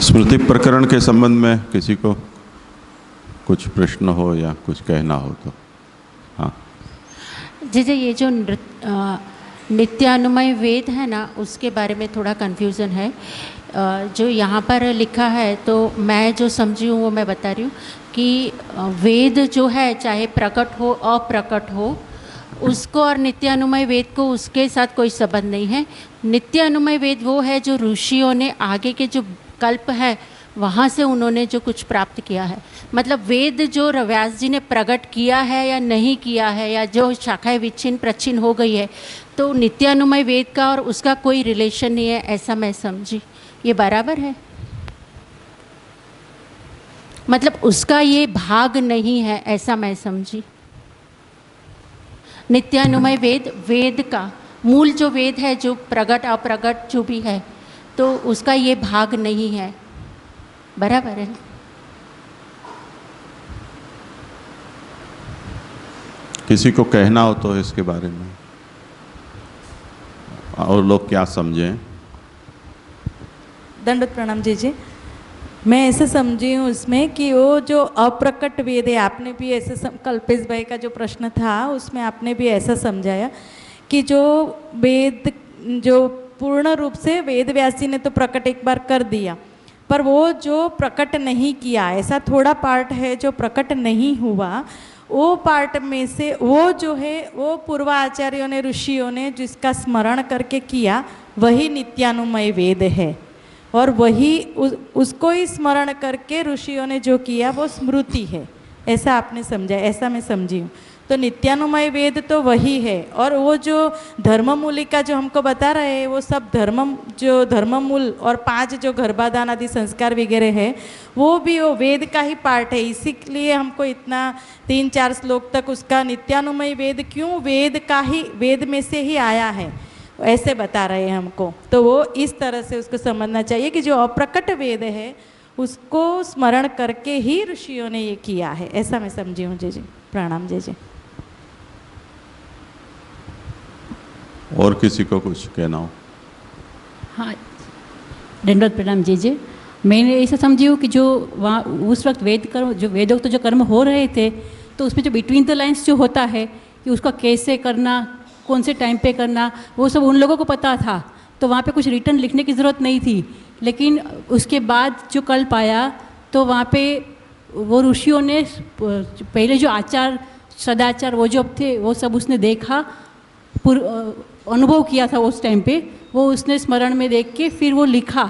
स्मृति प्रकरण के संबंध में किसी को कुछ प्रश्न हो या कुछ कहना हो तो हाँ जी। ये जो नित्यानुमय वेद है ना, उसके बारे में थोड़ा कन्फ्यूज़न है। जो यहाँ पर लिखा है तो मैं जो समझी हूँ वो मैं बता रही हूँ कि वेद जो है चाहे प्रकट हो अप्रकट हो, उसको और नित्यानुमय वेद को उसके साथ कोई संबंध नहीं है। नित्यानुमय वेद वो है जो ऋषियों ने आगे के जो कल्प है वहाँ से उन्होंने जो कुछ प्राप्त किया है। मतलब वेद जो व्यास जी ने प्रकट किया है या नहीं किया है, या जो शाखाएं विच्छिन्न प्रच्छिन्न हो गई है, तो नित्यानुमय वेद का और उसका कोई रिलेशन नहीं है, ऐसा मैं समझी। ये बराबर है? मतलब उसका ये भाग नहीं है, ऐसा मैं समझी। नित्यानुमय वेद, वेद का मूल जो वेद है, जो प्रकट अप्रकट जो भी है, तो उसका ये भाग नहीं है। बराबर है? किसी को कहना हो तो इसके बारे में, और लोग क्या समझें। दंडवत प्रणाम जी। मैं ऐसे समझी हूँ उसमें कि वो जो अप्रकट वेद है, आपने भी ऐसे कल्पेश भाई का जो प्रश्न था उसमें आपने भी ऐसा समझाया कि जो वेद जो पूर्ण रूप से वेद व्यास जी ने तो प्रकट एक बार कर दिया, पर वो जो प्रकट नहीं किया, ऐसा थोड़ा पार्ट है जो प्रकट नहीं हुआ, वो पार्ट में से वो जो है वो पूर्वाचार्यों ने ऋषियों ने जिसका स्मरण करके किया वही नित्यानुमय वेद है, और वही उसको ही स्मरण करके ऋषियों ने जो किया वो स्मृति है। ऐसा आपने समझा, ऐसा मैं समझी हूँ। तो नित्यानुमय वेद तो वही है, और वो जो धर्ममूलिका जो हमको बता रहे हैं वो सब धर्ममूल और 5 जो गर्भाधान आदि संस्कार वगैरह है वो भी वो वेद का ही पार्ट है। इसीलिए हमको इतना 3-4 श्लोक तक उसका नित्यानुमय वेद क्यों वेद का ही, वेद में से ही आया है, ऐसे बता रहे हैं हमको। तो वो इस तरह से उसको समझना चाहिए कि जो अप्रकट वेद है उसको स्मरण करके ही ऋषियों ने ये किया है, ऐसा मैं समझी हूँ। जी प्रणाम जी। और किसी को कुछ कहना हो? हाँ, दंडवत प्रणाम जी। मैंने ऐसा समझी हूँ कि जो वहाँ उस वक्त वेदोक्त जो कर्म हो रहे थे, तो उसमें जो बिटवीन द लाइन्स जो होता है कि उसका कैसे करना, कौन से टाइम पे करना, वो सब उन लोगों को पता था, तो वहाँ पे कुछ रिटर्न लिखने की ज़रूरत नहीं थी। लेकिन उसके बाद जो कल्प आया तो वहाँ पे वो ऋषियों ने पहले जो आचार सदाचार वो जो थे वो सब उसने देखा, अनुभव किया था उस टाइम पे, वो उसने स्मरण में देख के फिर वो लिखा।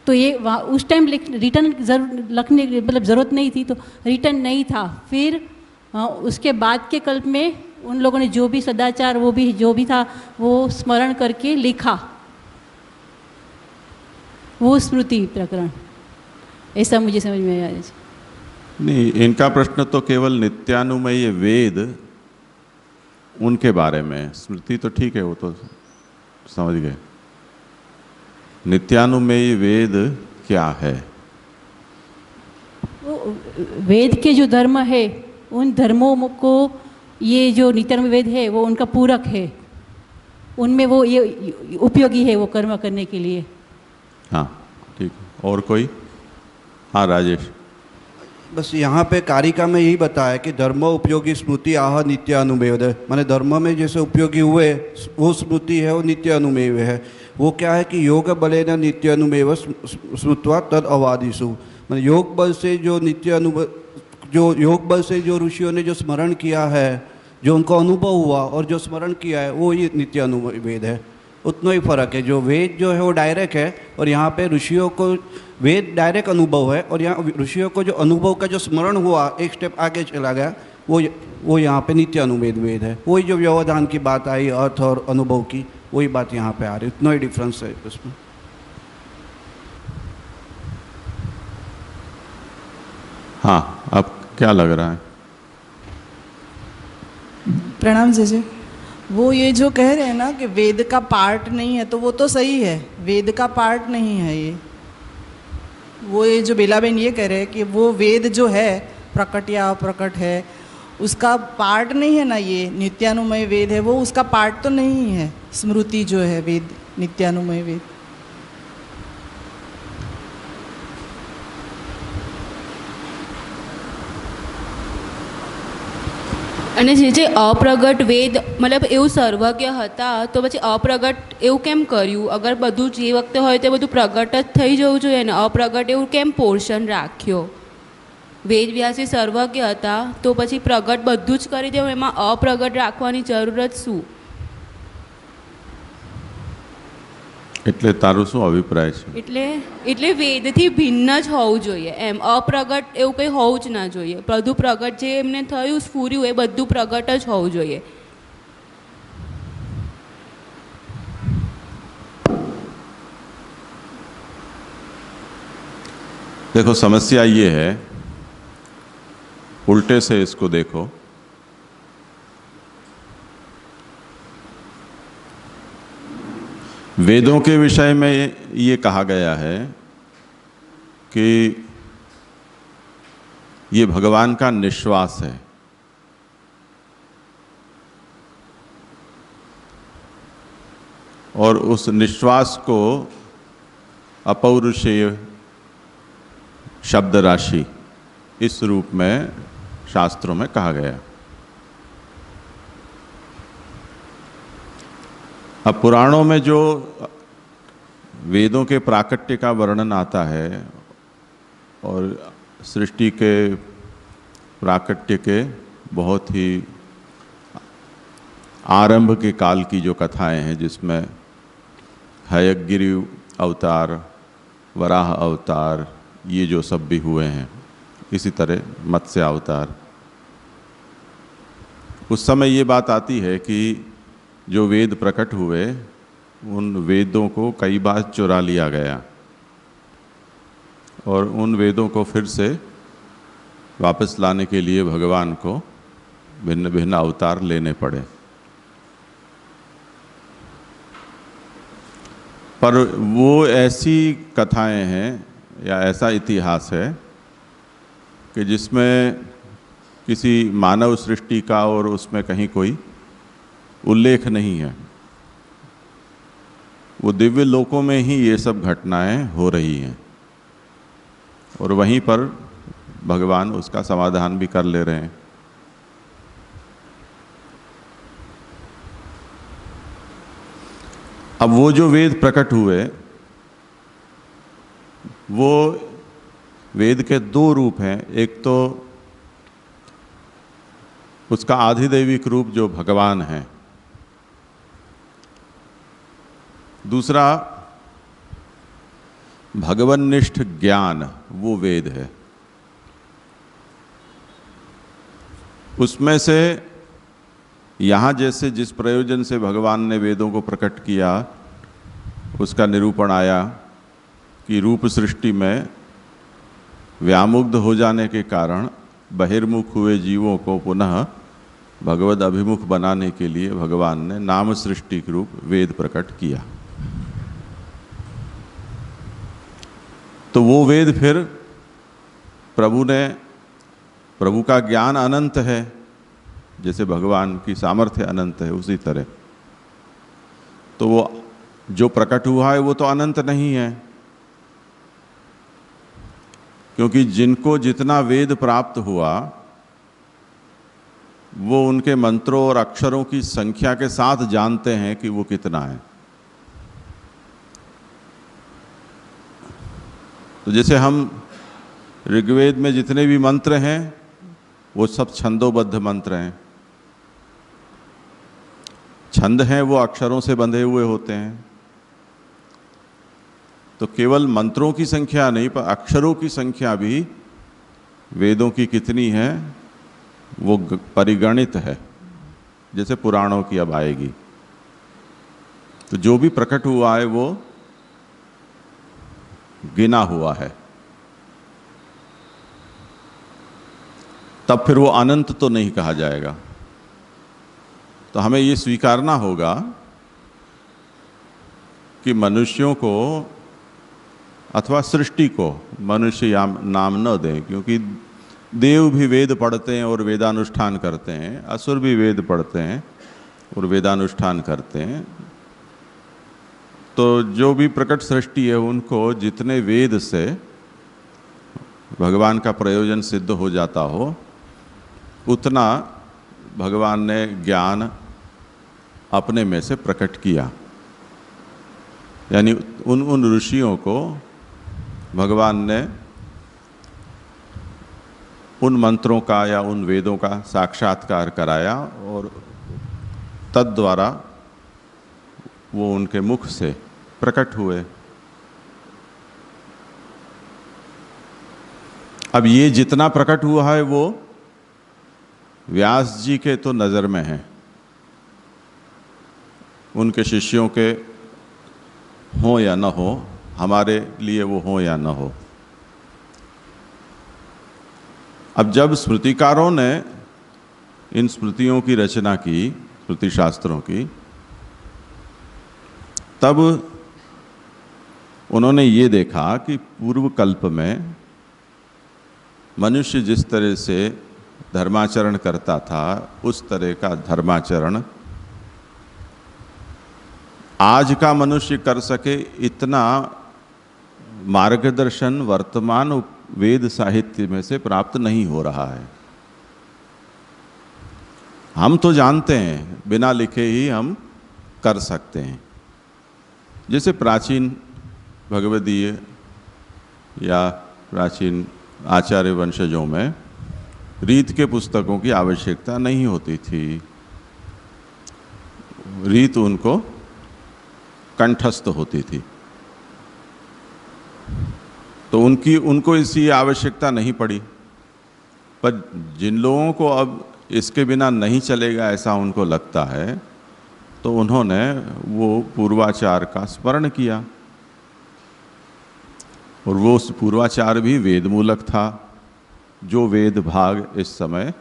तो ये उस टाइम रिटर्न लिखने मतलब ज़रूरत नहीं थी, तो रिटर्न नहीं था। फिर उसके बाद के कल्प में उन लोगों ने जो भी सदाचार वो भी जो भी था वो स्मरण करके लिखा, वो स्मृति प्रकरण, ऐसा मुझे समझ में आया। नहीं, इनका प्रश्न तो केवल नित्यानुमय वेद उनके बारे में, स्मृति तो ठीक है, वो तो समझ गए। नित्यानुमय वेद क्या है? वो वेद के जो धर्म है उन धर्मों को ये जो नित्यानुमय वेद है वो उनका पूरक है, उनमें वो ये उपयोगी है वो कर्म करने के लिए। हाँ ठीक। और कोई? हाँ राजेश। बस यहाँ पे कारिका में यही बताया कि धर्म उपयोगी स्मृति आह नित्य अनुमेय है, माने धर्म में जैसे उपयोगी हुए वो स्मृति है, वो नित्य अनुमेय है। वो क्या है कि योग बले न नित्य अनुमेय स्मृत्वा तद अवादिशु, माने योग बल से जो योग बल से जो ऋषियों ने जो स्मरण किया है, जो उनको अनुभव हुआ और जो स्मरण किया है वो ये नित्य अनुमेय वेद है। उतना ही फर्क है, जो वेद जो है वो डायरेक्ट है और यहाँ पे ऋषियों को वेद डायरेक्ट अनुभव है, और यहाँ ऋषियों को जो अनुभव का जो स्मरण हुआ एक स्टेप आगे चला गया, वो यहाँ पे नित्य अनुमेय वेद है। वही जो व्यवधान की बात आई अर्थ और अनुभव की, वही बात यहाँ पे आ रही, उतना ही डिफरेंस है उसमें। हाँ, अब क्या लग रहा है? प्रणाम जी। वो ये जो कह रहे हैं ना कि वेद का पार्ट नहीं है, तो वो तो सही है, वेद का पार्ट नहीं है ये। वो ये जो बेलाबेन ये कह रहे हैं कि वो वेद जो है प्रकट या अप्रकट है उसका पार्ट नहीं है ना, ये नित्यानुमय वेद है वो उसका पार्ट तो नहीं है। स्मृति जो है वेद नित्यानुमय वेद, અને જે અપ્રગટ વેદ મતલબ એવું સર્વજ્ઞ હતા તો પછી અપ્રગટ એવું કેમ કર્યું? અગર બધું જે વખતે હોય તે બધું પ્રગટ જ થઈ જવું જોઈએ ને, અપ્રગટ એવું કેમ પોર્શન રાખ્યો? વેદ વ્યાસી સર્વજ્ઞ હતા તો પછી પ્રગટ બધું જ કરી દેવું, એમાં અપ્રગટ રાખવાની જરૂરત શું? એટલે તારું શું અભિપ્રાય છે? એટલે વેદથી ભિન્ન જ હોવું જોઈએ એમ, અપ્રગટ એવું કંઈ હોવું જ ના જોઈએ. બધું પ્રગટ જે એમને થયું સ્ફૂર્યું એ બધું પ્રગટ જ હોવું જોઈએ. देखो समस्या ये है, उल्टे से इसको देखो। वेदों के विषय में ये कहा गया है कि ये भगवान का निश्वास है। और उस निश्वास को अपौरुषेय शब्द राशि इस रूप में शास्त्रों में कहा गया। अब पुराणों में जो वेदों के प्राकट्य का वर्णन आता है और सृष्टि के प्राकट्य के बहुत ही आरंभ के काल की जो कथाएं हैं, जिसमें हयग्रीव अवतार, वराह अवतार, ये जो सब भी हुए हैं, इसी तरह मत्स्य अवतार, उस समय ये बात आती है कि जो वेद प्रकट हुए उन वेदों को कई बार चुरा लिया गया और उन वेदों को फिर से वापस लाने के लिए भगवान को भिन्न भिन्न अवतार लेने पड़े। पर वो ऐसी कथाएं हैं या ऐसा इतिहास है कि जिसमें किसी मानव सृष्टि का और उसमें कहीं कोई उल्लेख नहीं है। वो दिव्य लोकों में ही ये सब घटनाएं हो रही हैं और वहीं पर भगवान उसका समाधान भी कर ले रहे हैं। अब वो जो वेद प्रकट हुए, वो वेद के दो रूप हैं। एक तो उसका आधिदैविक रूप जो भगवान है, दूसरा भगवन्निष्ठ ज्ञान, वो वेद है। उसमें से यहाँ जैसे जिस प्रयोजन से भगवान ने वेदों को प्रकट किया, उसका निरूपण आया कि रूप सृष्टि में व्यामुग्ध हो जाने के कारण बहिर्मुख हुए जीवों को पुनः भगवद अभिमुख बनाने के लिए भगवान ने नाम सृष्टि के रूप वेद प्रकट किया। तो वो वेद फिर प्रभु का ज्ञान अनंत है, जैसे भगवान की सामर्थ्य अनंत है, उसी तरह तो वो जो प्रकट हुआ है वो तो अनंत नहीं है, क्योंकि जिनको जितना वेद प्राप्त हुआ वो उनके मंत्रों और अक्षरों की संख्या के साथ जानते हैं कि वो कितना है। तो जैसे हम ऋग्वेद में जितने भी मंत्र हैं वो सब छंदोबद्ध मंत्र हैं। छंद हैं वो अक्षरों से बंधे हुए होते हैं। तो केवल मंत्रों की संख्या नहीं, पर अक्षरों की संख्या भी वेदों की कितनी है वो परिगणित है, जैसे पुराणों की अब आएगी। तो जो भी प्रकट हुआ है वो गिना हुआ है, तब फिर वो अनंत तो नहीं कहा जाएगा। तो हमें ये स्वीकारना होगा कि मनुष्यों को अथवा सृष्टि को मनुष्य या नाम न दें, क्योंकि देव भी वेद पढ़ते हैं और वेदानुष्ठान करते हैं, असुर भी वेद पढ़ते हैं और वेदानुष्ठान करते हैं। तो जो भी प्रकट सृष्टि है उनको जितने वेद से भगवान का प्रयोजन सिद्ध हो जाता हो, उतना भगवान ने ज्ञान अपने में से प्रकट किया, यानी उन ऋषियों को भगवान ने उन मंत्रों का या उन वेदों का साक्षात्कार कराया और तद्वारा वो उनके मुख से प्रकट हुए। अब ये जितना प्रकट हुआ है वो व्यास जी के तो नज़र में है, उनके शिष्यों के हो या न हो, हमारे लिए वो हो या न हो। अब जब स्मृतिकारों ने इन स्मृतियों की रचना की, स्मृति शास्त्रों की, तब उन्होंने ये देखा कि पूर्व कल्प में मनुष्य जिस तरह से धर्माचरण करता था उस तरह का धर्माचरण आज का मनुष्य कर सके, इतना मार्गदर्शन वर्तमान वेद साहित्य में से प्राप्त नहीं हो रहा है। हम तो जानते हैं बिना लिखे ही हम कर सकते हैं, जैसे प्राचीन भगवदीय या प्राचीन आचार्य वंशजों में रीत के पुस्तकों की आवश्यकता नहीं होती थी, रीत उनको कंठस्थ होती थी, तो उनको इसी आवश्यकता नहीं पड़ी। पर जिन लोगों को अब इसके बिना नहीं चलेगा ऐसा उनको लगता है, तो उन्होंने वो पूर्वाचार का स्मरण किया, और वो पूर्वाचार भी वेद मूलक था, जो वेद भाग इस समय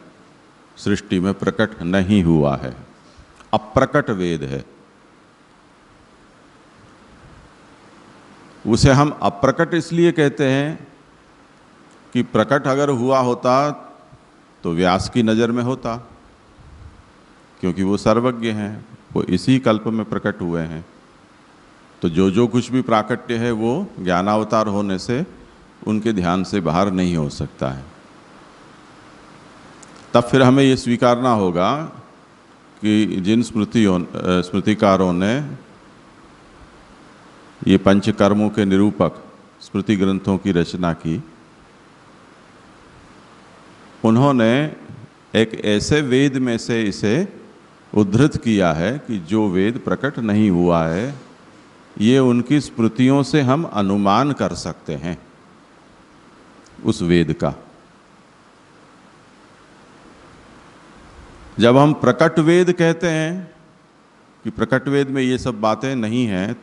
सृष्टि में प्रकट नहीं हुआ है, अप्रकट वेद है। उसे हम अप्रकट इसलिए कहते हैं कि प्रकट अगर हुआ होता तो व्यास की नज़र में होता, क्योंकि वो सर्वज्ञ हैं, वो इसी कल्प में प्रकट हुए हैं। तो जो कुछ भी प्राकट्य है वो ज्ञानावतार होने से उनके ध्यान से बाहर नहीं हो सकता है। तब फिर हमें ये स्वीकारना होगा कि जिन स्मृतिकारों ने ये पंचकर्मों के निरूपक स्मृति ग्रंथों की रचना की, उन्होंने एक ऐसे वेद में से इसे उद्धृत किया है कि जो वेद प्रकट नहीं हुआ है, ये उनकी स्मृतियों से हम अनुमान कर सकते हैं उस वेद का। जब हम प्रकट वेद कहते हैं कि प्रकट वेद में ये सब बातें नहीं हैं,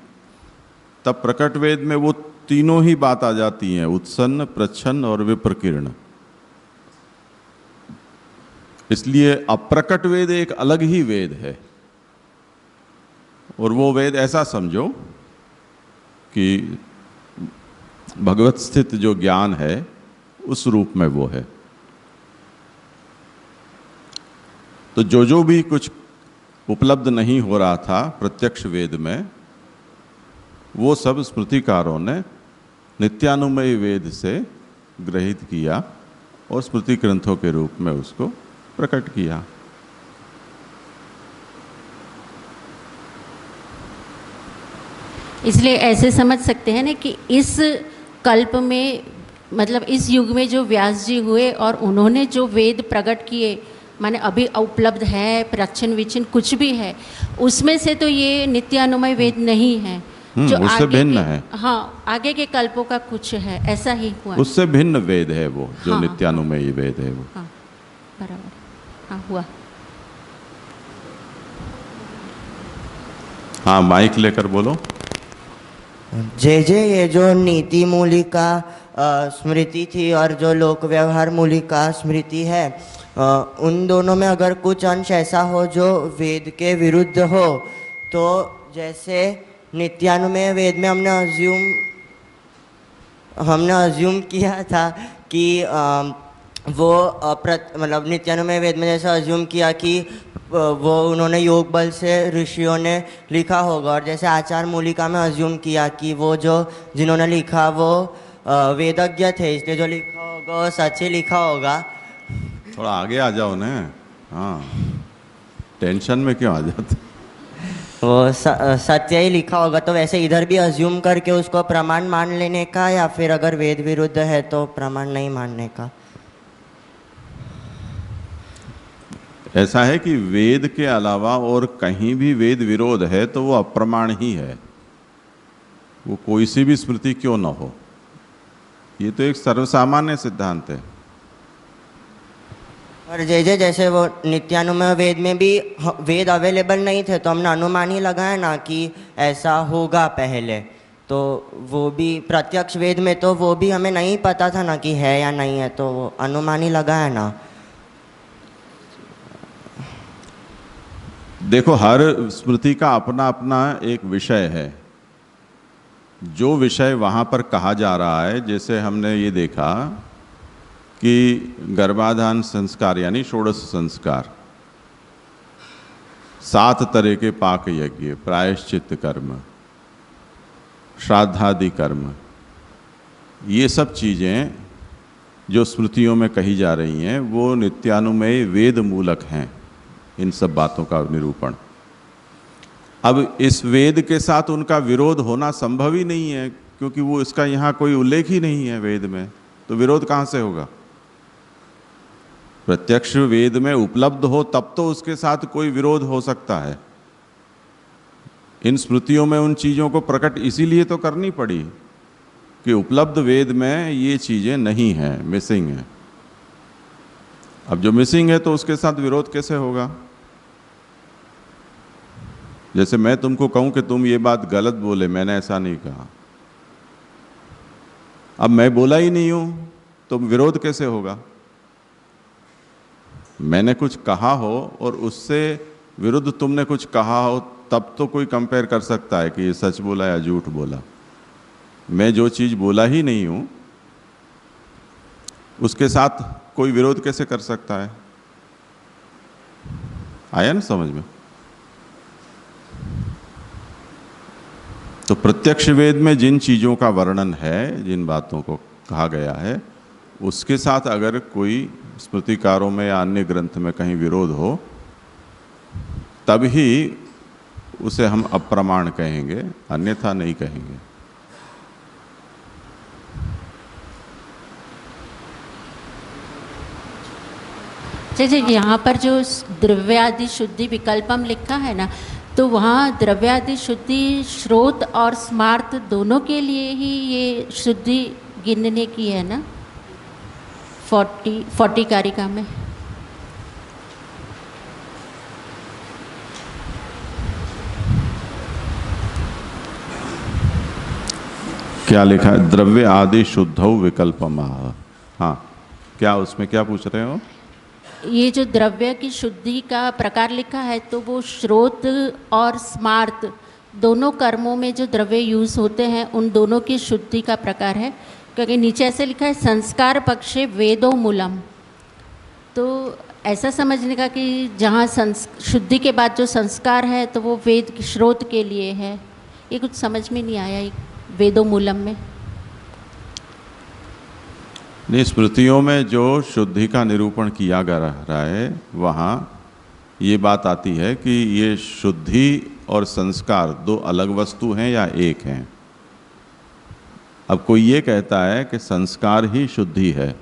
तब प्रकट वेद में वो तीनों ही बात आ जाती हैं, उत्सन्न, प्रच्छन्न और विप्रकीर्ण। इसलिए अप्रकट वेद एक अलग ही वेद है, और वो वेद ऐसा समझो कि भगवत स्थित जो ज्ञान है उस रूप में वो है। तो जो भी कुछ उपलब्ध नहीं हो रहा था प्रत्यक्ष वेद में, वो सब स्मृतिकारों ने नित्यानुमयी वेद से ग्रहित किया और स्मृति ग्रंथों के रूप में उसको प्रकट किया। इसलिए ऐसे समझ सकते हैं ना कि इस कल्प में, मतलब इस युग में जो व्यास जी हुए और उन्होंने जो वेद प्रकट किए, माने अभी उपलब्ध है, प्रक्षण विचन कुछ भी है, उसमें से तो ये नित्यानुमय वेद नहीं है, जो उससे भिन्न है। हाँ, आगे के कल्पों का कुछ है, ऐसा ही हुआ। उससे भिन्न वेद है वो, जो हाँ, नित्यानुमयी वेद है वो। हाँ, बराबर, हाँ हुआ। हाँ, माइक लेकर बोलो। ये जो नीति मूलिका स्मृति थी और जो लोक व्यवहार मूलिका स्मृति है, उन दोनों में अगर कुछ अंश ऐसा हो जो वेद के विरुद्ध हो, तो जैसे नित्यानुमेय वेद में हमने अज्यूम किया था कि मतलब नित्यानुमेय वेद में जैसा अज्यूम किया कि वो उन्होंने योग बल से ऋषियों ने लिखा होगा, और जैसे आचार मूलिका में अज्यूम किया कि वो जिन्होंने लिखा वो वेदज्ञ थे, इसलिए जो लिखा होगा वो सच ही लिखा होगा। थोड़ा आगे आ जाओ ना। हाँ, टेंशन में क्यों आ जाते? वो सत्य ही लिखा होगा तो वैसे इधर भी अज्यूम करके उसको प्रमाण मान लेने का, या फिर अगर वेद विरुद्ध है तो प्रमाण नहीं मानने का? ऐसा है कि वेद के अलावा और कहीं भी वेद विरोध है तो वो अप्रमाण ही है, वो कोई सी भी स्मृति क्यों न हो। ये तो एक सर्वसामान्य सिद्धांत है। और जैसे वो नित्यानुमेय वेद में भी वेद अवेलेबल नहीं थे तो हमने अनुमान ही लगाया ना कि ऐसा होगा पहले, तो वो भी प्रत्यक्ष वेद में तो वो भी हमें नहीं पता था ना कि है या नहीं है, तो वो अनुमान ही लगाया ना। देखो, हर स्मृति का अपना अपना एक विषय है। जो विषय वहाँ पर कहा जा रहा है, जैसे हमने ये देखा कि गर्भाधान संस्कार यानी षोडश संस्कार, 7 तरह के पाक यज्ञ, प्रायश्चित कर्म, श्राद्धादि कर्म, ये सब चीज़ें जो स्मृतियों में कही जा रही हैं वो नित्यानुमेय वेद मूलक हैं। इन सब बातों का निरूपण, अब इस वेद के साथ उनका विरोध होना संभव ही नहीं है, क्योंकि वो इसका यहाँ कोई उल्लेख ही नहीं है वेद में, तो विरोध कहाँ से होगा? प्रत्यक्ष वेद में उपलब्ध हो तब तो उसके साथ कोई विरोध हो सकता है। इन स्मृतियों में उन चीज़ों को प्रकट इसीलिए तो करनी पड़ी कि उपलब्ध वेद में ये चीज़ें नहीं हैं, मिसिंग हैं। अब जो मिसिंग है तो उसके साथ विरोध कैसे होगा? जैसे मैं तुमको कहूं कि तुम ये बात गलत बोले, मैंने ऐसा नहीं कहा, अब मैं बोला ही नहीं हूं तो विरोध कैसे होगा? मैंने कुछ कहा हो और उससे विरुद्ध तुमने कुछ कहा हो, तब तो कोई कंपेयर कर सकता है कि ये सच बोला या झूठ बोला। मैं जो चीज़ बोला ही नहीं हूं उसके साथ कोई विरोध कैसे कर सकता है? आया ना समझ में? तो प्रत्यक्ष वेद में जिन चीज़ों का वर्णन है, जिन बातों को कहा गया है, उसके साथ अगर कोई स्मृतिकारों में या अन्य ग्रंथ में कहीं विरोध हो तब ही उसे हम अप्रमाण कहेंगे, अन्यथा नहीं कहेंगे। जैसे यहाँ पर जो द्रव्यादि शुद्धि विकल्पम लिखा है ना, तो वहाँ द्रव्यादि शुद्धि श्रोत और स्मार्त दोनों के लिए ही ये शुद्धि गिनने की है ना, 40 कारिका में। क्या लिखा है? द्रव्य आदि शुद्धौ विकल्पमाह। हाँ, क्या उसमें क्या पूछ रहे हो? ये जो द्रव्य की शुद्धि का प्रकार लिखा है तो वो श्रोत और स्मार्त दोनों कर्मों में जो द्रव्य यूज़ होते हैं उन दोनों की शुद्धि का प्रकार है, क्योंकि नीचे ऐसे लिखा है संस्कार पक्षे वेदो मूलम। तो ऐसा समझने का कि जहाँ शुद्धि के बाद जो संस्कार है तो वो वेद श्रोत के लिए है, ये कुछ समझ में नहीं आया वेदो मूलम में। नहीं, स्मृतियों में जो शुद्धि का निरूपण किया जा रहा है वहाँ ये बात आती है कि ये शुद्धि और संस्कार दो अलग वस्तु हैं या एक हैं। अब कोई ये कहता है कि संस्कार ही शुद्धि है,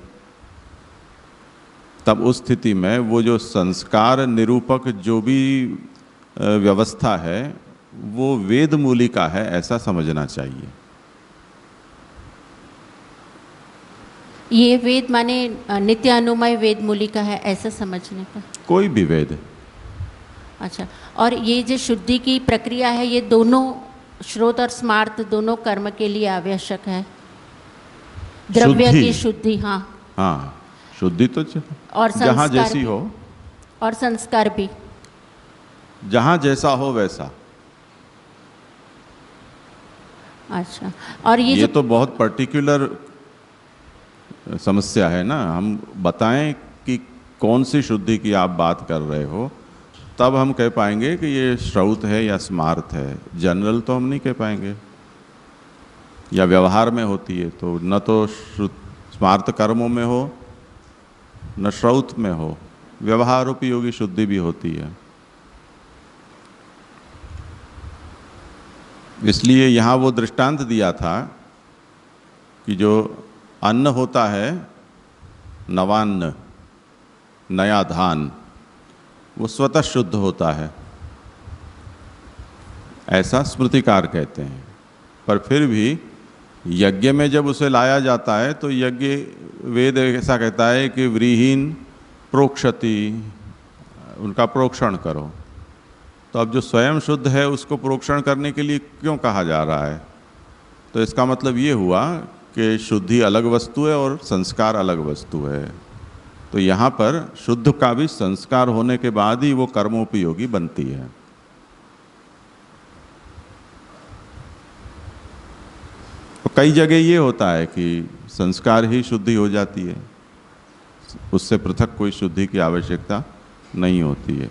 तब उस स्थिति में वो जो संस्कार निरूपक जो भी व्यवस्था है वो वेद मूलिका है, ऐसा समझना चाहिए। ये वेद माने नित्यानुमेय वेद मूलिका है, ऐसा समझने का? कोई भी वेद। अच्छा, और ये जो शुद्धि की प्रक्रिया है ये दोनों श्रोत और स्मार्त दोनों कर्म के लिए आवश्यक है। द्रव्य की शुद्धि, हाँ हाँ, शुद्धि तो और जहाँ जैसी हो, और संस्कार भी जहाँ जैसा हो वैसा। अच्छा, और ये तो बहुत पर्टिकुलर समस्या है ना। हम बताएं कि कौन सी शुद्धि की आप बात कर रहे हो, तब हम कह पाएंगे कि ये श्रौत है या स्मार्त है। जनरल तो हम नहीं कह पाएंगे, या व्यवहार में होती है तो न तो स्मार्त कर्मों में हो न श्रौत में हो, व्यवहार उपयोगी शुद्धि भी होती है। इसलिए यहाँ वो दृष्टांत दिया था कि जो अन्न होता है, नवान्न, नया धान, वो स्वतः शुद्ध होता है, ऐसा स्मृतिकार कहते हैं। पर फिर भी यज्ञ में जब उसे लाया जाता है तो यज्ञ वेद ऐसा कहता है कि व्रीहीन प्रोक्षति, उनका प्रोक्षण करो। तो अब जो स्वयं शुद्ध है उसको प्रोक्षण करने के लिए क्यों कहा जा रहा है? तो इसका मतलब ये हुआ कि शुद्धि अलग वस्तु है और संस्कार अलग वस्तु है। तो यहाँ पर शुद्ध का भी संस्कार होने के बाद ही वो कर्मोपयोगी बनती है। तो कई जगह ये होता है कि संस्कार ही शुद्धि हो जाती है, उससे पृथक कोई शुद्धि की आवश्यकता नहीं होती है।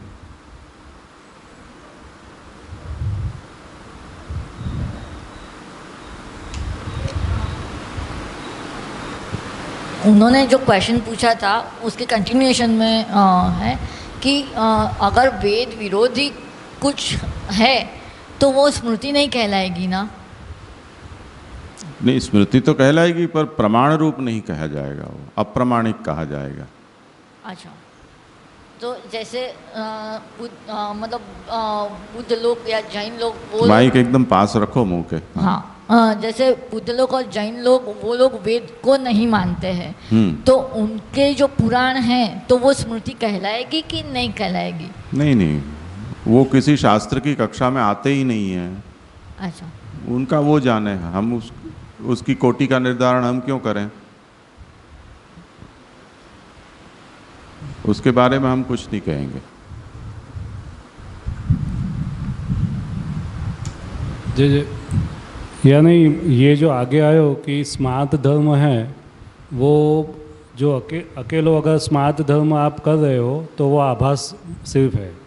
उन्होंने जो क्वेश्चन पूछा था उसके कंटिन्यूएशन में है कि अगर वेद विरोधी कुछ है तो वो स्मृति नहीं कहलाएगी ना? नहीं, स्मृति तो कहलाएगी पर प्रमाण रूप नहीं कहा जाएगा, वो अप्रमाणिक कहा जाएगा। अच्छा, तो जैसे मतलब बुद्ध लोग या जैन लोग वो माइक एकदम पास रखो मुंह के। हाँ, जैसे बुद्ध लोग और जैन लोग वो लोग वेद को नहीं मानते हैं, तो उनके जो पुराण हैं तो वो स्मृति कहलाएगी कि नहीं कहलाएगी? नहीं नहीं, वो किसी शास्त्र की कक्षा में आते ही नहीं है। अच्छा, उनका वो जाने, हम उसकी कोटि का निर्धारण हम क्यों करें? उसके बारे में हम कुछ नहीं कहेंगे। जी जी, यानी ये जो आगे आयो कि स्मार्त धर्म है, वो जो अकेलो अगर स्मार्त धर्म आप कर रहे हो तो वो आभास सिर्फ है।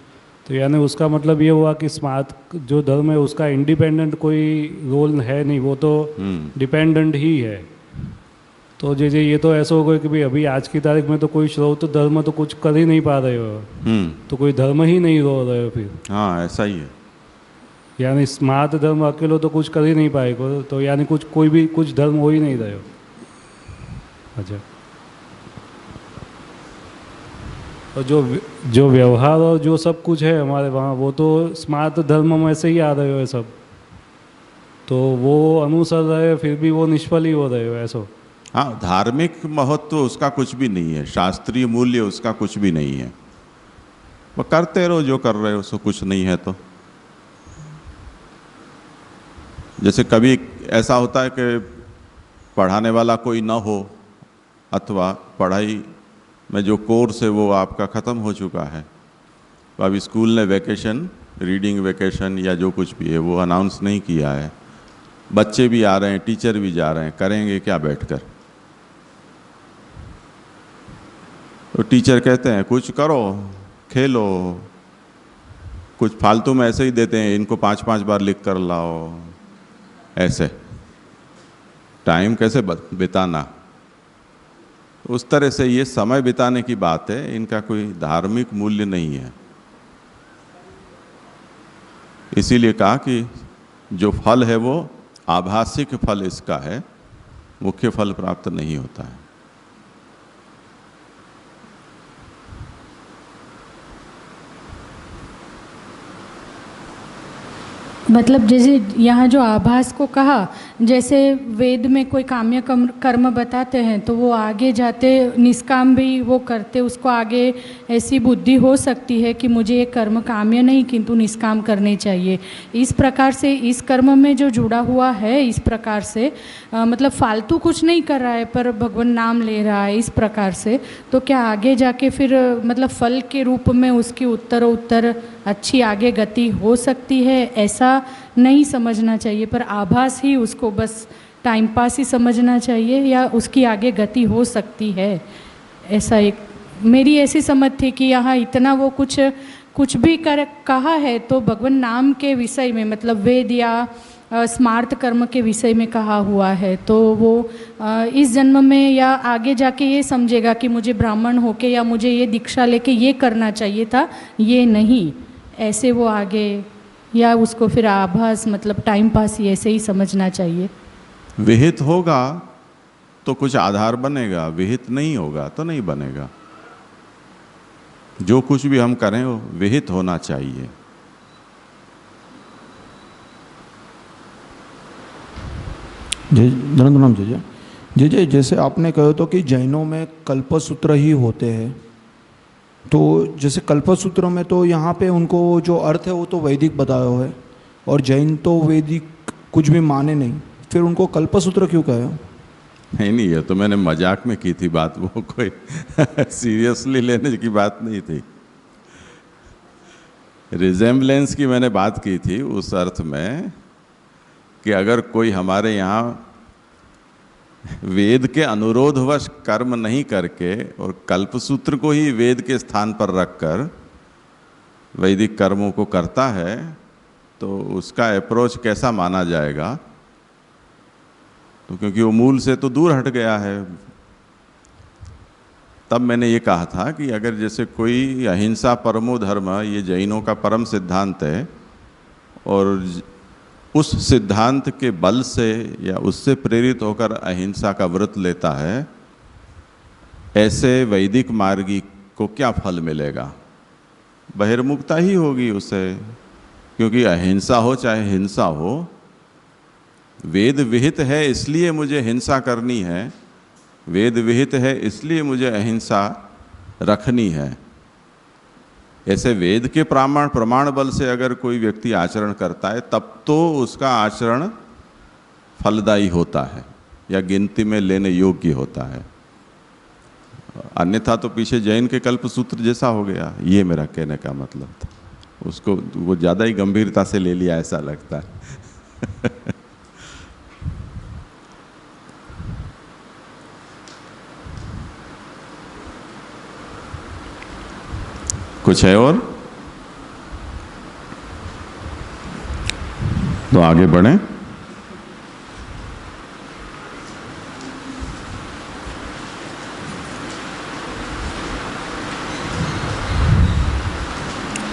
तो यानी उसका मतलब ये हुआ कि स्मार्त जो धर्म है उसका इंडिपेंडेंट कोई रोल है नहीं, वो तो डिपेंडेंट ही है। तो जैसे ये तो ऐसा हो गया कि भाई अभी आज की तारीख में तो कोई श्रोत धर्म तो कुछ कर ही नहीं पा रहे हो, तो कोई धर्म ही नहीं हो रहे हो फिर। हाँ, ऐसा ही है। यानी स्मार्त धर्म अकेलो तो कुछ कर ही नहीं पाएगा, तो यानी कोई भी कुछ धर्म हो ही नहीं रहे हो। अच्छा, और जो व्यवहार और जो सब कुछ है हमारे वहाँ, वो तो स्मार्त धर्म में से ही आ रहे हो सब, तो वो अनुसर रहे फिर भी वो निष्फल ही हो रहे हो ऐसा। हाँ, धार्मिक महत्व उसका कुछ भी नहीं है, शास्त्रीय मूल्य उसका कुछ भी नहीं है। वो करते रहो जो कर रहे हो, उसको कुछ नहीं है। तो जैसे कभी ऐसा होता है कि पढ़ाने वाला कोई ना हो, अथवा पढ़ाई में जो कोर्स है वो आपका ख़त्म हो चुका है, तो अभी स्कूल ने वैकेशन, रीडिंग वैकेशन या जो कुछ भी है वो अनाउंस नहीं किया है। बच्चे भी आ रहे हैं, टीचर भी जा रहे हैं, करेंगे क्या बैठकर? तो टीचर कहते हैं कुछ करो, खेलो, कुछ फालतू में ऐसे ही देते हैं, इनको 5-5 बार लिख कर लाओ। ऐसे टाइम कैसे बिताना, उस तरह से ये समय बिताने की बात है, इनका कोई धार्मिक मूल्य नहीं है। इसीलिए कहा कि जो फल है वो आभासिक फल इसका है, मुख्य फल प्राप्त नहीं होता है। मतलब जैसे यहाँ जो आभास को कहा, जैसे वेद में कोई काम्य कर्म बताते हैं तो वो आगे जाते निष्काम भी वो करते, उसको आगे ऐसी बुद्धि हो सकती है कि मुझे ये कर्म काम्य नहीं किंतु निष्काम करने चाहिए। इस प्रकार से इस कर्म में जो जुड़ा हुआ है, इस प्रकार से मतलब फालतू कुछ नहीं कर रहा है पर भगवान नाम ले रहा है, इस प्रकार से तो क्या आगे जाके फिर मतलब फल के रूप में उसकी उत्तर अच्छी आगे गति हो सकती है? ऐसा नहीं समझना चाहिए, पर आभास ही उसको बस टाइम पास ही समझना चाहिए, या उसकी आगे गति हो सकती है? ऐसा एक मेरी ऐसी समझ थी कि यहाँ इतना वो कुछ भी कहा है तो भगवान नाम के विषय में, मतलब वेद या स्मार्त कर्म के विषय में कहा हुआ है, तो वो इस जन्म में या आगे जाके ये समझेगा कि मुझे ब्राह्मण होके या मुझे ये दीक्षा लेके ये करना चाहिए था, ये नहीं, ऐसे वो आगे या उसको फिर आभास मतलब टाइम पास ही ऐसे ही समझना चाहिए? विहित होगा तो कुछ आधार बनेगा, विहित नहीं होगा तो नहीं बनेगा। जो कुछ भी हम करें वो विहित होना चाहिए। जय धन्यवाद जय जय जय। जैसे आपने कहा तो कि जैनों में कल्पसूत्र ही होते हैं, तो जैसे कल्पसूत्र में तो यहाँ पे उनको जो अर्थ है वो तो वैदिक बताया हुआ है, और जैन तो वैदिक कुछ भी माने नहीं, फिर उनको कल्पसूत्र क्यों कहे? नहीं, ये तो मैंने मजाक में की थी बात, वो कोई सीरियसली लेने की बात नहीं थी। रिजेम्बलेंस की मैंने बात की थी उस अर्थ में कि अगर कोई हमारे यहाँ वेद के अनुरोधवश कर्म नहीं करके और कल्पसूत्र को ही वेद के स्थान पर रखकर वैदिक कर्मों को करता है, तो उसका अप्रोच कैसा माना जाएगा? तो क्योंकि वो मूल से तो दूर हट गया है। तब मैंने ये कहा था कि अगर जैसे कोई अहिंसा परमो धर्म, ये जैनों का परम सिद्धांत है, और उस सिद्धांत के बल से या उससे प्रेरित होकर अहिंसा का व्रत लेता है, ऐसे वैदिक मार्गी को क्या फल मिलेगा? बहिर्मुखता ही होगी उसे, क्योंकि अहिंसा हो चाहे हिंसा हो, वेद विहित है इसलिए मुझे हिंसा करनी है, वेद विहित है इसलिए मुझे अहिंसा रखनी है। ऐसे वेद के प्रमाण बल से अगर कोई व्यक्ति आचरण करता है तब तो उसका आचरण फलदायी होता है या गिनती में लेने योग्य होता है। अन्यथा तो पीछे जैन के कल्पसूत्र जैसा हो गया, ये मेरा कहने का मतलब था। उसको वो ज़्यादा ही गंभीरता से ले लिया ऐसा लगता है। कुछ है और? तो आगे बढ़ें।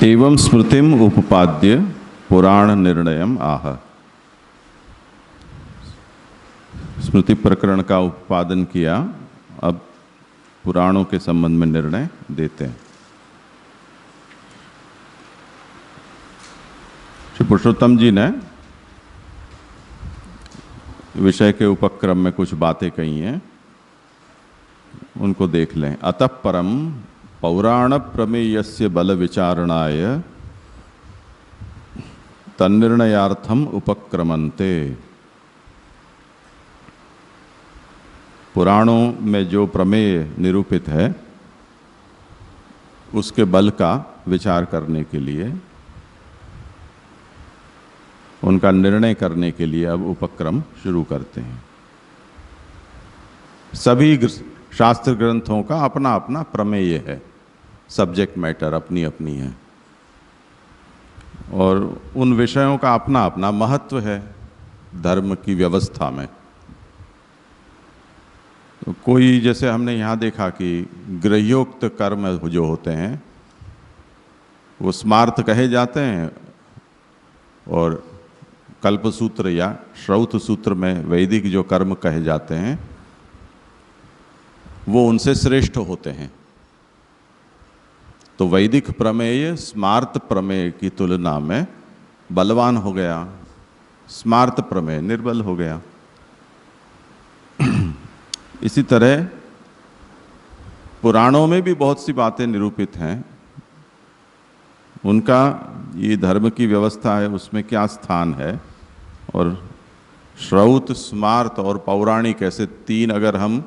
एवं स्मृतिम उपपाद्य पुराण निर्णयम आह। स्मृति प्रकरण का उपपादन किया, अब पुराणों के संबंध में निर्णय देते हैं। श्री पुरुषोत्तम जी ने विषय के उपक्रम में कुछ बातें कही हैं, उनको देख लें। अतः परम पौराण प्रमेयस्य बल विचारणाय तन्निर्णयार्थम उपक्रमन्ते। पुराणों में जो प्रमेय निरूपित है उसके बल का विचार करने के लिए, उनका निर्णय करने के लिए अब उपक्रम शुरू करते हैं। सभी शास्त्र ग्रंथों का अपना अपना प्रमेय है, सब्जेक्ट मैटर अपनी अपनी है, और उन विषयों का अपना अपना महत्व है धर्म की व्यवस्था में। तो कोई, जैसे हमने यहाँ देखा कि गृह्योक्त कर्म जो होते हैं वो स्मार्त कहे जाते हैं, और कल्पसूत्र या श्रौत सूत्र में वैदिक जो कर्म कहे जाते हैं वो उनसे श्रेष्ठ होते हैं। तो वैदिक प्रमेय स्मार्त प्रमेय की तुलना में बलवान हो गया, स्मार्त प्रमेय निर्बल हो गया। इसी तरह पुराणों में भी बहुत सी बातें निरूपित हैं, उनका ये धर्म की व्यवस्था है उसमें क्या स्थान है, और श्रौत, स्मार्त और पौराणिक ऐसे तीन अगर हम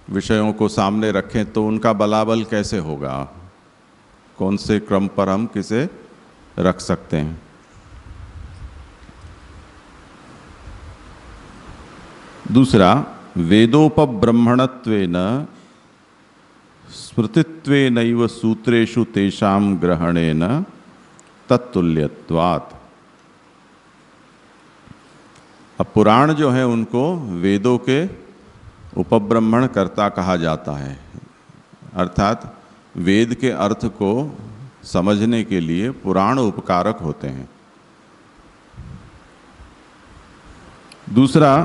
विषयों को सामने रखें तो उनका बलाबल कैसे होगा, कौन से क्रम पर हम किसे रख सकते हैं। दूसरा, वेदोपब्रह्मणत्वेन स्मृतित्वेनैव सूत्रेषु तेषां ग्रहणेन तत्तुल्यत्वात्। अब पुराण जो है उनको वेदों के उपब्रह्मण कर्ता कहा जाता है, अर्थात वेद के अर्थ को समझने के लिए पुराण उपकारक होते हैं। दूसरा,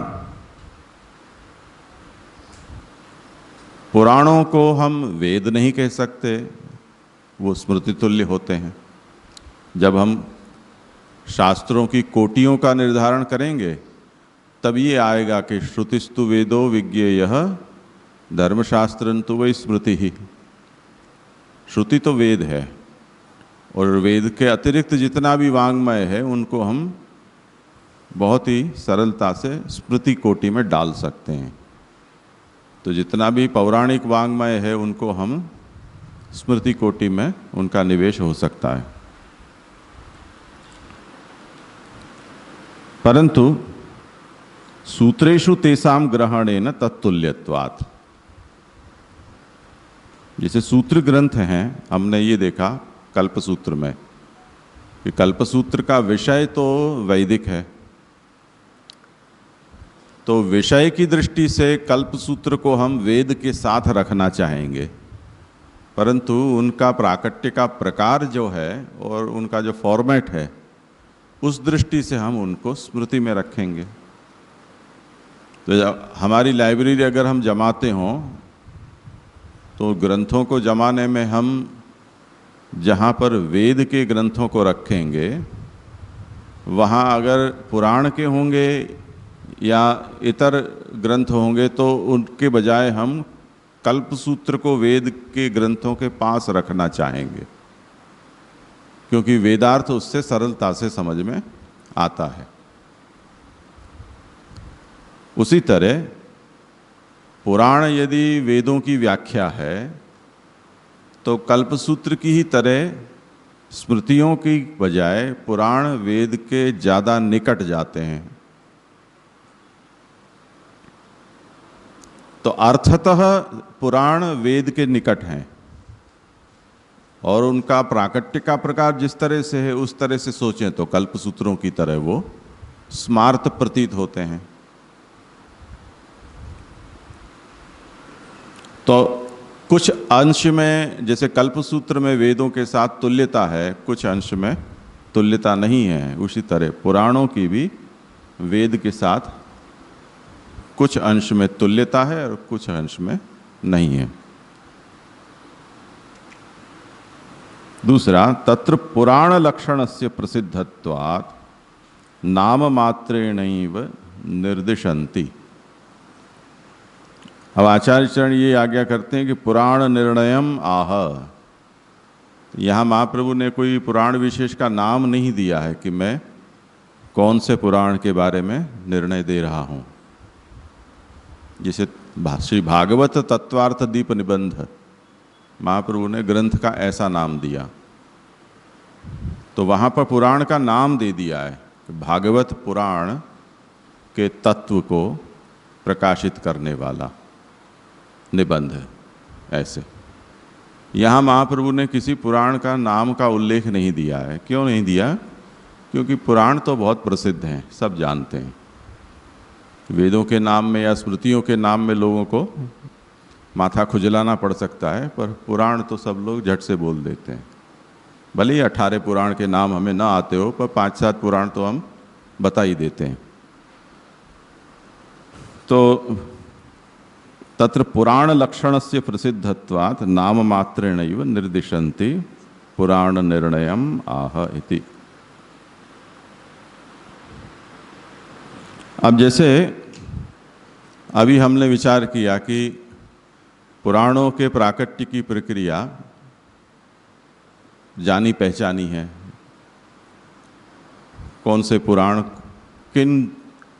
पुराणों को हम वेद नहीं कह सकते, वो स्मृति तुल्य होते हैं। जब हम शास्त्रों की कोटियों का निर्धारण करेंगे तब ये आएगा कि श्रुतिस्तु वेदो विज्ञेयः धर्मशास्त्रंतु वै स्मृति ही। श्रुति तो वेद है और वेद के अतिरिक्त जितना भी वांग्मय है उनको हम बहुत ही सरलता से स्मृति कोटि में डाल सकते हैं। तो जितना भी पौराणिक वांग्मय है उनको हम स्मृति कोटि में उनका निवेश हो सकता है। परंतु सूत्रेषु तेषां ग्रहणेन तत्तुल्यत्वात्, जैसे सूत्र ग्रंथ हैं, हमने ये देखा कल्पसूत्र में कि कल्पसूत्र का विषय तो वैदिक है, तो विषय की दृष्टि से कल्पसूत्र को हम वेद के साथ रखना चाहेंगे, परंतु उनका प्राकट्य का प्रकार जो है और उनका जो फॉर्मेट है उस दृष्टि से हम उनको स्मृति में रखेंगे। तो हमारी लाइब्रेरी अगर हम जमाते हों तो ग्रंथों को जमाने में हम जहाँ पर वेद के ग्रंथों को रखेंगे वहाँ अगर पुराण के होंगे या इतर ग्रंथ होंगे तो उनके बजाय हम कल्पसूत्र को वेद के ग्रंथों के पास रखना चाहेंगे, क्योंकि वेदार्थ उससे सरलता से समझ में आता है। उसी तरह पुराण यदि वेदों की व्याख्या है तो कल्पसूत्र की ही तरह स्मृतियों की बजाय पुराण वेद के ज़्यादा निकट जाते हैं। तो अर्थतः पुराण वेद के निकट हैं और उनका प्राकट्य का प्रकार जिस तरह से है उस तरह से सोचें तो कल्पसूत्रों की तरह वो स्मार्त प्रतीत होते हैं। तो कुछ अंश में जैसे कल्पसूत्र में वेदों के साथ तुल्यता है, कुछ अंश में तुल्यता नहीं है, उसी तरह पुराणों की भी वेद के साथ कुछ अंश में तुल्यता है और कुछ अंश में नहीं है। दूसरा, तत्र पुराण लक्षणस्य प्रसिद्धत्वात् नाम मात्रेणैव निर्दिशन्ति। अब आचार्य चरण ये आज्ञा करते हैं कि पुराण निर्णयम आह। यहाँ महाप्रभु ने कोई पुराण विशेष का नाम नहीं दिया है कि मैं कौन से पुराण के बारे में निर्णय दे रहा हूँ। जैसे श्री भागवत तत्वार्थ दीप निबंध महाप्रभु ने ग्रंथ का ऐसा नाम दिया, तो वहाँ पर पुराण का नाम दे दिया है कि भागवत पुराण के तत्व को प्रकाशित करने वाला निबंध है। ऐसे यहाँ महाप्रभु ने किसी पुराण का नाम का उल्लेख नहीं दिया है। क्यों नहीं दिया? क्योंकि पुराण तो बहुत प्रसिद्ध हैं, सब जानते हैं। वेदों के नाम में या स्मृतियों के नाम में लोगों को माथा खुजलाना पड़ सकता है, पर पुराण तो सब लोग झट से बोल देते हैं। भले ही 18 पुराण के नाम हमें ना आते हो, पर 5-7 पुराण तो हम बता ही देते हैं। तो तत्र पुराण लक्षणस्य प्रसिद्धत्वात् नाम मात्रेणैव निर्दिशन्ति पुराण निर्णयम आह इति। अब जैसे अभी हमने विचार किया कि पुराणों के प्राकट्य की प्रक्रिया जानी पहचानी है, कौन से पुराण किन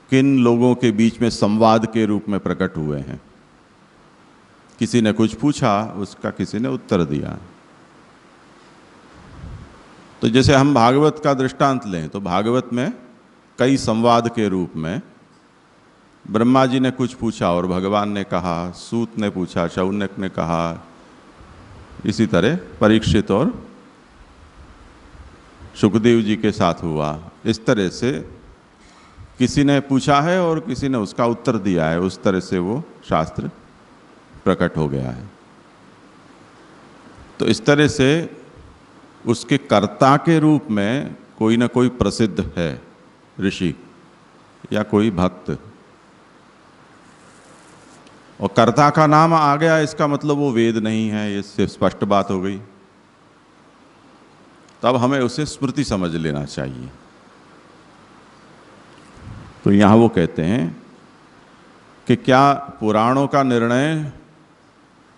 किन लोगों के बीच में संवाद के रूप में प्रकट हुए हैं। किसी ने कुछ पूछा, उसका किसी ने उत्तर दिया। तो जैसे हम भागवत का दृष्टांत लें तो भागवत में कई संवाद के रूप में ब्रह्मा जी ने कुछ पूछा और भगवान ने कहा, सूत ने पूछा, शौनक ने कहा, इसी तरह परीक्षित और सुखदेव जी के साथ हुआ। इस तरह से किसी ने पूछा है और किसी ने उसका उत्तर दिया है, उस तरह से वो शास्त्र प्रकट हो गया है। तो इस तरह से उसके कर्ता के रूप में कोई ना कोई प्रसिद्ध है ऋषि, या कोई भक्त। और कर्ता का नाम आ गया इसका मतलब वो वेद नहीं है, ये सिर्फ स्पष्ट बात हो गई। तब हमें उसे स्मृति समझ लेना चाहिए। तो यहाँ वो कहते हैं कि क्या पुराणों का निर्णय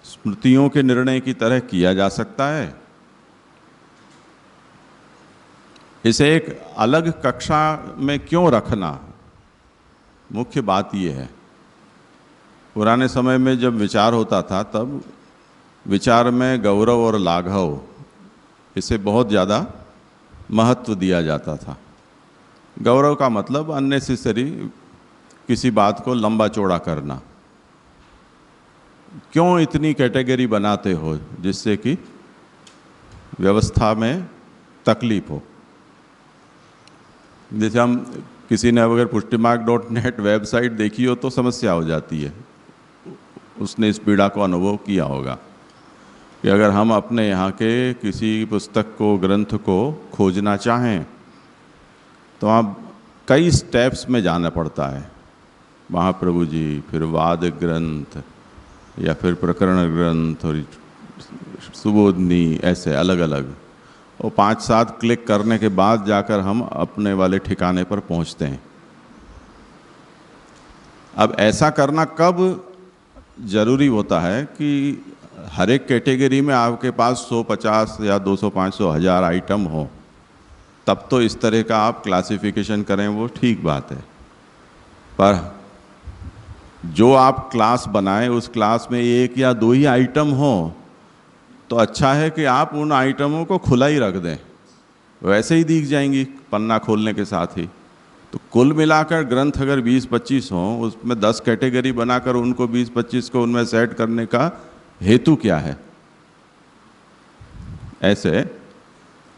स्मृतियों के निर्णय की तरह किया जा सकता है? इसे एक अलग कक्षा में क्यों रखना? मुख्य बात ये है, पुराने समय में जब विचार होता था तब विचार में गौरव और लाघव इसे बहुत ज़्यादा महत्व दिया जाता था। गौरव का मतलब अननेसेसरी किसी बात को लंबा चौड़ा करना। क्यों इतनी कैटेगरी बनाते हो जिससे कि व्यवस्था में तकलीफ हो? जैसे हम किसी ने अगर pushtimark.net वेबसाइट देखी हो तो समस्या हो जाती है। उसने इस पीड़ा को अनुभव किया होगा कि अगर हम अपने यहाँ के किसी पुस्तक को, ग्रंथ को खोजना चाहें तो आप कई स्टेप्स में जाना पड़ता है। महाप्रभु जी, फिर वाद ग्रंथ या फिर प्रकरण ग्रंथ और सुबोधनी, ऐसे अलग अलग, और 5-7 क्लिक करने के बाद जाकर हम अपने वाले ठिकाने पर पहुंचते हैं। अब ऐसा करना कब ज़रूरी होता है कि हर एक कैटेगरी में आपके पास 150 या 200, 500, 1000 आइटम हो, तब तो इस तरह का आप क्लासिफिकेशन करें, वो ठीक बात है। पर जो आप क्लास बनाएं उस क्लास में 1 या 2 ही आइटम हो तो अच्छा है कि आप उन आइटमों को खुला ही रख दें, वैसे ही दिख जाएंगी पन्ना खोलने के साथ ही। तो कुल मिलाकर ग्रंथ अगर 20-25 हों, उसमें 10 कैटेगरी बनाकर उनको 20-25 को उनमें सेट करने का हेतु क्या है? ऐसे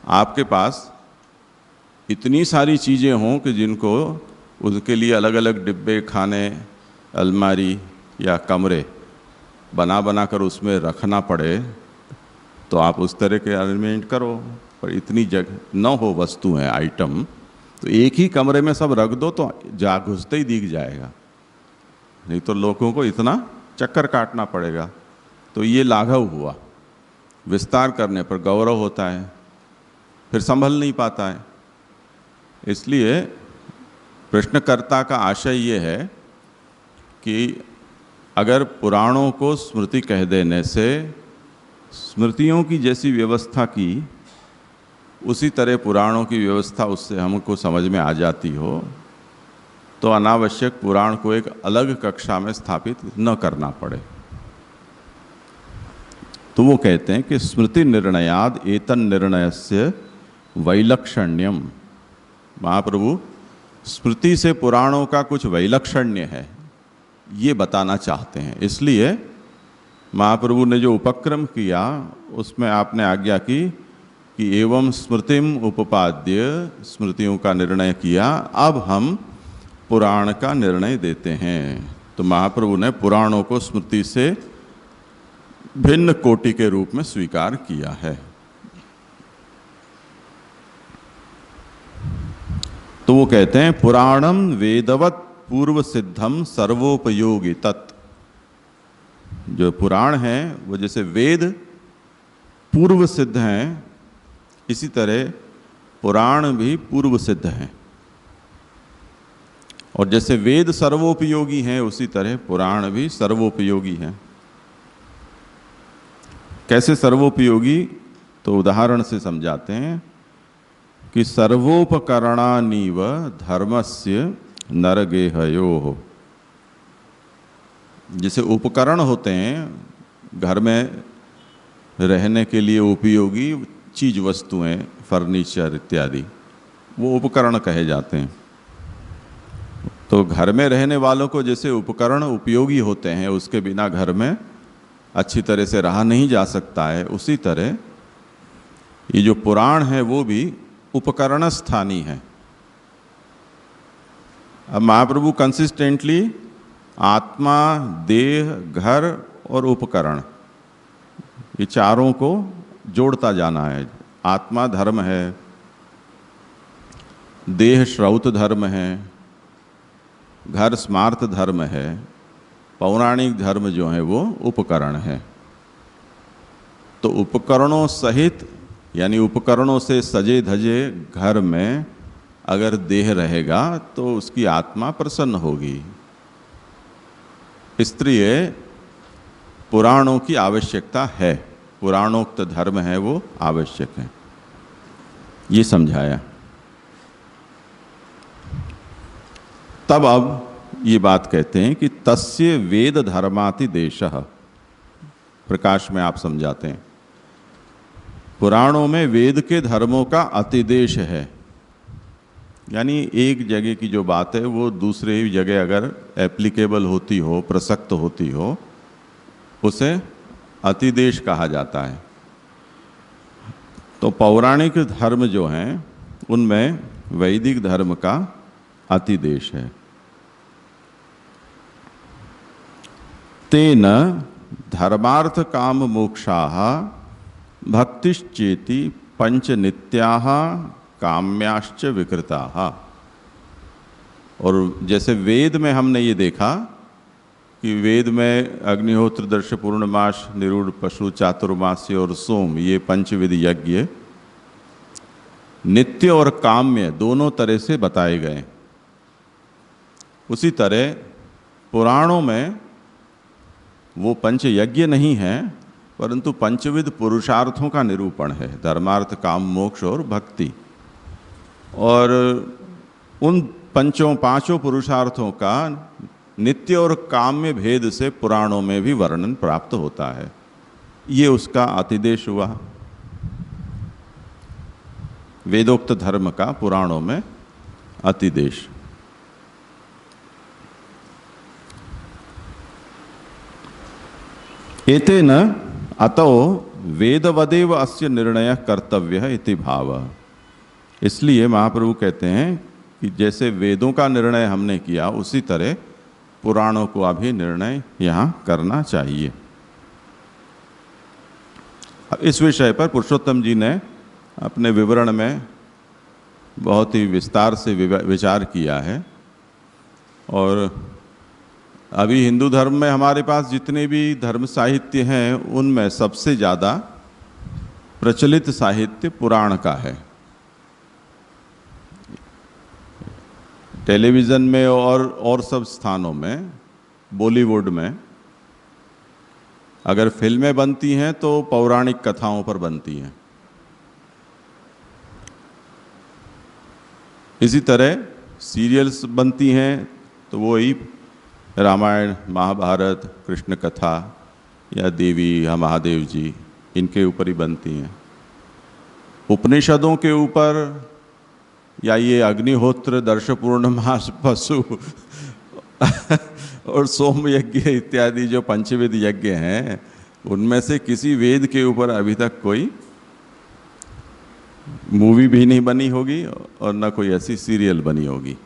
आपके पास इतनी सारी चीज़ें हों कि जिनको उसके लिए अलग अलग डिब्बे, खाने, अलमारी या कमरे बना कर उसमें रखना पड़े, तो आप उस तरह के अरेंजमेंट करो। पर इतनी जगह न हो, वस्तुएं, आइटम, तो एक ही कमरे में सब रख दो तो जा घुसते ही दिख जाएगा, नहीं तो लोगों को इतना चक्कर काटना पड़ेगा। तो ये लाघव हुआ। विस्तार करने पर गौरव होता है, फिर संभल नहीं पाता है। इसलिए प्रश्नकर्ता का आशय ये है कि अगर पुराणों को स्मृति कह देने से स्मृतियों की जैसी व्यवस्था की, उसी तरह पुराणों की व्यवस्था उससे हमको समझ में आ जाती हो, तो अनावश्यक पुराण को एक अलग कक्षा में स्थापित न करना पड़े। तो वो कहते हैं कि स्मृति निर्णयाद एतन निर्णयस्य वैलक्षण्यम। महाप्रभु स्मृति से पुराणों का कुछ वैलक्षण्य है ये बताना चाहते हैं। इसलिए महाप्रभु ने जो उपक्रम किया उसमें आपने आज्ञा की कि एवं स्मृतिम उपपाद्य, स्मृतियों का निर्णय किया, अब हम पुराण का निर्णय देते हैं। तो महाप्रभु ने पुराणों को स्मृति से भिन्न कोटि के रूप में स्वीकार किया है। तो वो कहते हैं पुराणम वेदवत पूर्व सिद्धम सर्वोपयोगी तत्। जो पुराण है वो जैसे वेद पूर्व सिद्ध हैं, इसी तरह पुराण भी पूर्व सिद्ध हैं। और जैसे वेद सर्वोपयोगी हैं उसी तरह पुराण भी सर्वोपयोगी हैं। कैसे सर्वोपयोगी? तो उदाहरण से समझाते हैं कि सर्वोपकरणानीव धर्मस्य नरगेहयोः। जैसे उपकरण होते हैं घर में रहने के लिए उपयोगी चीज वस्तुएं, फर्नीचर इत्यादि, वो उपकरण कहे जाते हैं। तो घर में रहने वालों को जैसे उपकरण उपयोगी होते हैं, उसके बिना घर में अच्छी तरह से रहा नहीं जा सकता है, उसी तरह ये जो पुराण है वो भी उपकरण स्थानी है। अब महाप्रभु कंसिस्टेंटली आत्मा, देह, घर और उपकरण, ये चारों को जोड़ता जाना है। आत्मा धर्म है, देह श्रौत धर्म है, घर स्मार्त धर्म है, पौराणिक धर्म जो है वो उपकरण है। तो उपकरणों सहित यानी उपकरणों से सजे धजे घर में अगर देह रहेगा तो उसकी आत्मा प्रसन्न होगी। इसलिए पुराणों की आवश्यकता है, पुराणोक्त धर्म है वो आवश्यक है, ये समझाया। तब अब ये बात कहते हैं कि तस्य वेद धर्माति देशः, प्रकाश में आप समझाते हैं पुराणों में वेद के धर्मों का अतिदेश है, यानी एक जगह की जो बात है वो दूसरे जगह अगर एप्लीकेबल होती हो, प्रसक्त होती हो, उसे अतिदेश कहा जाता है। तो पौराणिक धर्म जो हैं उनमें वैदिक धर्म का अतिदेश है। तेन धर्मार्थ काम मोक्षाः भक्तिश्चेति पंच नित्याः काम्याश्च विकृताः। और जैसे वेद में हमने ये देखा कि वेद में अग्निहोत्र, दर्श, पूर्णमास, निरूढ़, पशु, चातुर्मास्य और सोम, ये पंचविध यज्ञ नित्य और काम्य दोनों तरह से बताए गए। उसी तरह पुराणों में वो पंच यज्ञ नहीं है, परंतु पंचविध पुरुषार्थों का निरूपण है, धर्मार्थ काम मोक्ष और भक्ति। और उन पांचों पुरुषार्थों का नित्य और काम्य भेद से पुराणों में भी वर्णन प्राप्त होता है। ये उसका अतिदेश हुआ, वेदोक्त धर्म का पुराणों में अतिदेश। एतेन अतो वेदवदेव अस्य निर्णय कर्तव्य इति भाव। इसलिए महाप्रभु कहते हैं कि जैसे वेदों का निर्णय हमने किया उसी तरह पुराणों को अभी निर्णय यहाँ करना चाहिए। अब इस विषय पर पुरुषोत्तम जी ने अपने विवरण में बहुत ही विस्तार से विचार किया है। और अभी हिंदू धर्म में हमारे पास जितने भी धर्म साहित्य हैं उनमें सबसे ज़्यादा प्रचलित साहित्य पुराण का है। टेलीविज़न में और सब स्थानों में, बॉलीवुड में अगर फिल्में बनती हैं तो पौराणिक कथाओं पर बनती हैं। इसी तरह सीरियल्स बनती हैं तो वही रामायण, महाभारत, कृष्ण कथा या देवी या महादेव जी, इनके ऊपर ही बनती हैं। उपनिषदों के ऊपर या ये अग्निहोत्र, दर्श, पूर्णमास, पशु और सोम यज्ञ इत्यादि जो पंचविध यज्ञ हैं उनमें से किसी वेद के ऊपर अभी तक कोई मूवी भी नहीं बनी होगी और न कोई ऐसी सीरियल बनी होगी।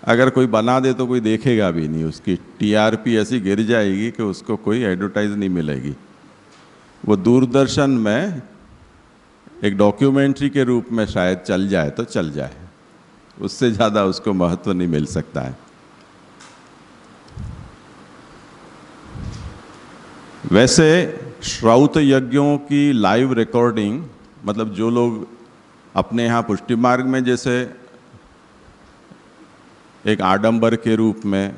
अगर कोई बना दे तो कोई देखेगा भी नहीं, उसकी टीआरपी ऐसी गिर जाएगी कि उसको कोई एडवर्टाइज नहीं मिलेगी। वो दूरदर्शन में एक डॉक्यूमेंट्री के रूप में शायद चल जाए तो चल जाए, उससे ज़्यादा उसको महत्व नहीं मिल सकता है। वैसे श्रौत यज्ञों की लाइव रिकॉर्डिंग, मतलब जो लोग अपने यहाँ पुष्टि मार्ग में जैसे एक आडंबर के रूप में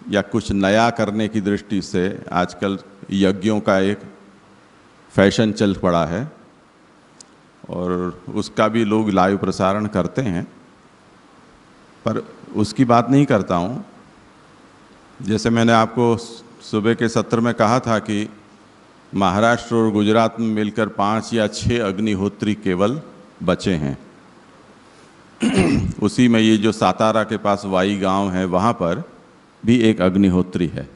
या कुछ नया करने की दृष्टि से आजकल यज्ञों का एक फैशन चल पड़ा है और उसका भी लोग लाइव प्रसारण करते हैं, पर उसकी बात नहीं करता हूँ। जैसे मैंने आपको सुबह के सत्र में कहा था कि महाराष्ट्र और गुजरात में मिलकर 5 या 6 अग्निहोत्री केवल बचे हैं। उसी में ये जो सातारा के पास वाई गांव है वहाँ पर भी एक अग्निहोत्री है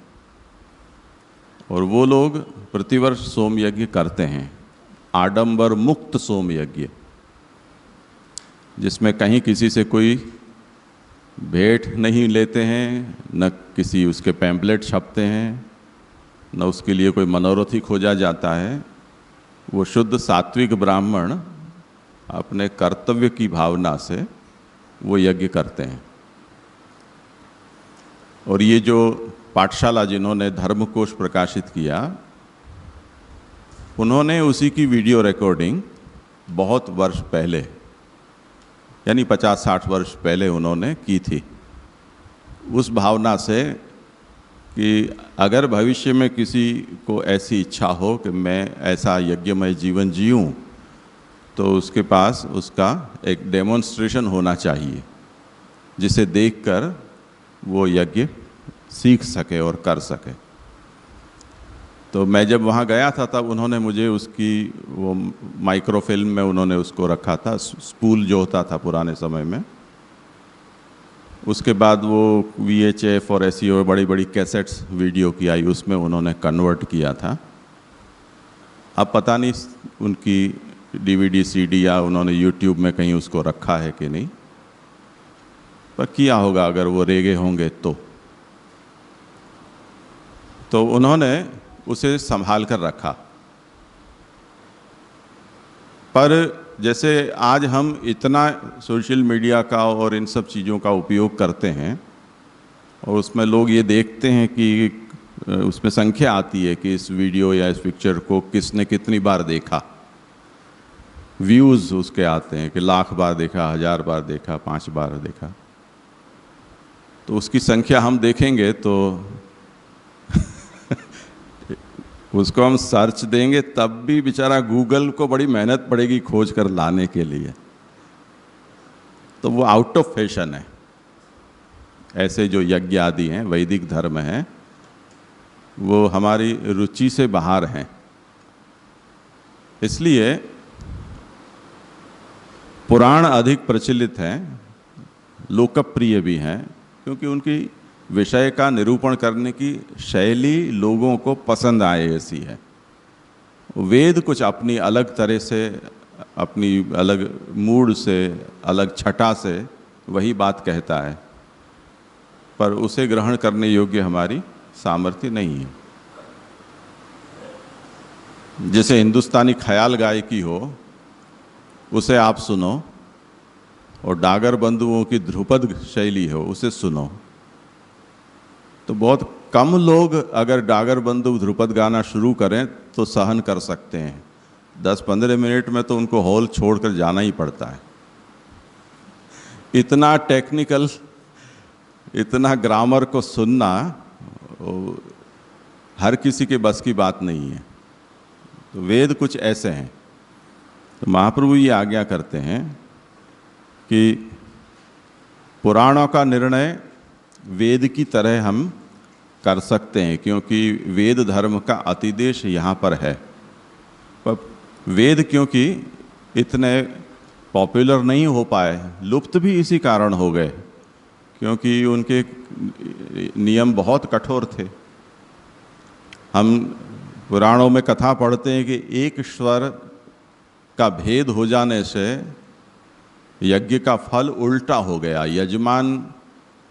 और वो लोग प्रतिवर्ष सोम यज्ञ करते हैं, आडंबर मुक्त सोम यज्ञ, जिसमें कहीं किसी से कोई भेंट नहीं लेते हैं, न किसी उसके पैम्पलेट छपते हैं, न उसके लिए कोई मनोरथी खोजा जाता है। वो शुद्ध सात्विक ब्राह्मण अपने कर्तव्य की भावना से वो यज्ञ करते हैं। और ये जो पाठशाला जिन्होंने धर्मकोश प्रकाशित किया, उन्होंने उसी की वीडियो रिकॉर्डिंग बहुत वर्ष पहले, यानी 50-60 वर्ष पहले उन्होंने की थी, उस भावना से कि अगर भविष्य में किसी को ऐसी इच्छा हो कि मैं ऐसा यज्ञमय जीवन जीऊँ, तो उसके पास उसका एक डेमोन्स्ट्रेशन होना चाहिए जिसे देखकर वो यज्ञ सीख सके और कर सके। तो मैं जब वहाँ गया था तब उन्होंने मुझे उसकी वो माइक्रोफिल्म में उन्होंने उसको रखा था, स्पूल जो होता था पुराने समय में। उसके बाद वो VHF और ऐसी और बड़ी बड़ी कैसेट्स वीडियो की आई, उसमें उन्होंने कन्वर्ट किया था। अब पता नहीं उनकी DVD CD या उन्होंने YouTube में कहीं उसको रखा है कि नहीं, पर किया होगा अगर वो रेगे होंगे तो उन्होंने उसे संभाल कर रखा। पर जैसे आज हम इतना सोशल मीडिया का और इन सब चीज़ों का उपयोग करते हैं और उसमें लोग ये देखते हैं कि उसमें संख्या आती है कि इस वीडियो या इस पिक्चर को किसने कितनी बार देखा, व्यूज़ उसके आते हैं कि 1,00,000 बार देखा, 1,000 बार देखा, 5 बार देखा। तो उसकी संख्या हम देखेंगे तो उसको हम सर्च देंगे तब भी बेचारा गूगल को बड़ी मेहनत पड़ेगी खोज कर लाने के लिए। तो वो आउट ऑफ फैशन है। ऐसे जो यज्ञ आदि हैं, वैदिक धर्म हैं, वो हमारी रुचि से बाहर हैं। इसलिए पुराण अधिक प्रचलित हैं, लोकप्रिय भी हैं, क्योंकि उनकी विषय का निरूपण करने की शैली लोगों को पसंद आए ऐसी है। वेद कुछ अपनी अलग तरह से, अपनी अलग मूड से, अलग छटा से वही बात कहता है, पर उसे ग्रहण करने योग्य हमारी सामर्थ्य नहीं है। जैसे हिंदुस्तानी ख्याल गायकी हो, उसे आप सुनो, और डागर बंधुओं की ध्रुपद शैली हो, उसे सुनो, तो बहुत कम लोग अगर डागर बंधु ध्रुपद गाना शुरू करें तो सहन कर सकते हैं। 10-15 मिनट में तो उनको हॉल छोड़कर जाना ही पड़ता है। इतना टेक्निकल, इतना ग्रामर को सुनना हर किसी के बस की बात नहीं है। तो वेद कुछ ऐसे हैं। तो महाप्रभु ये आज्ञा करते हैं कि पुराणों का निर्णय वेद की तरह हम कर सकते हैं, क्योंकि वेद धर्म का अतिदेश यहाँ पर है। पर वेद क्योंकि इतने पॉपुलर नहीं हो पाए, लुप्त भी इसी कारण हो गए, क्योंकि उनके नियम बहुत कठोर थे। हम पुराणों में कथा पढ़ते हैं कि एक स्वर का भेद हो जाने से यज्ञ का फल उल्टा हो गया। यजमान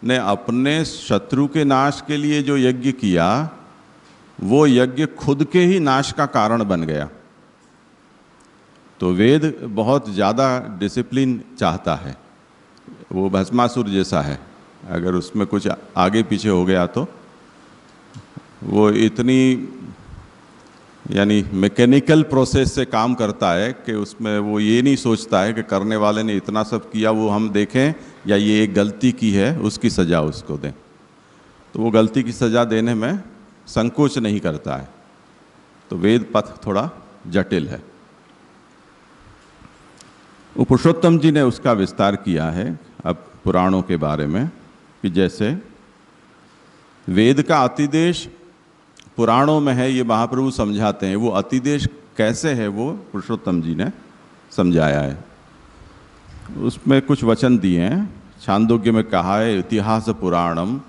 ने अपने शत्रु के नाश के लिए जो यज्ञ किया, वो यज्ञ खुद के ही नाश का कारण बन गया। तो वेद बहुत ज़्यादा डिसिप्लिन चाहता है। वो भस्मासुर जैसा है, अगर उसमें कुछ आगे पीछे हो गया तो वो इतनी यानी मैकेनिकल प्रोसेस से काम करता है कि उसमें वो ये नहीं सोचता है कि करने वाले ने इतना सब किया, वो हम देखें, या ये एक गलती की है उसकी सज़ा उसको दें। तो वो गलती की सज़ा देने में संकोच नहीं करता है। तो वेद पथ थोड़ा जटिल है। पुरुषोत्तम जी ने उसका विस्तार किया है अब पुराणों के बारे में, कि जैसे वेद का अतिदेश पुराणों में है, ये महाप्रभु समझाते हैं। वो अतिदेश कैसे है वो पुरुषोत्तम जी ने समझाया है। उसमें कुछ वचन दिए हैं। छांदोग्य में कहा है इतिहास पुराणम।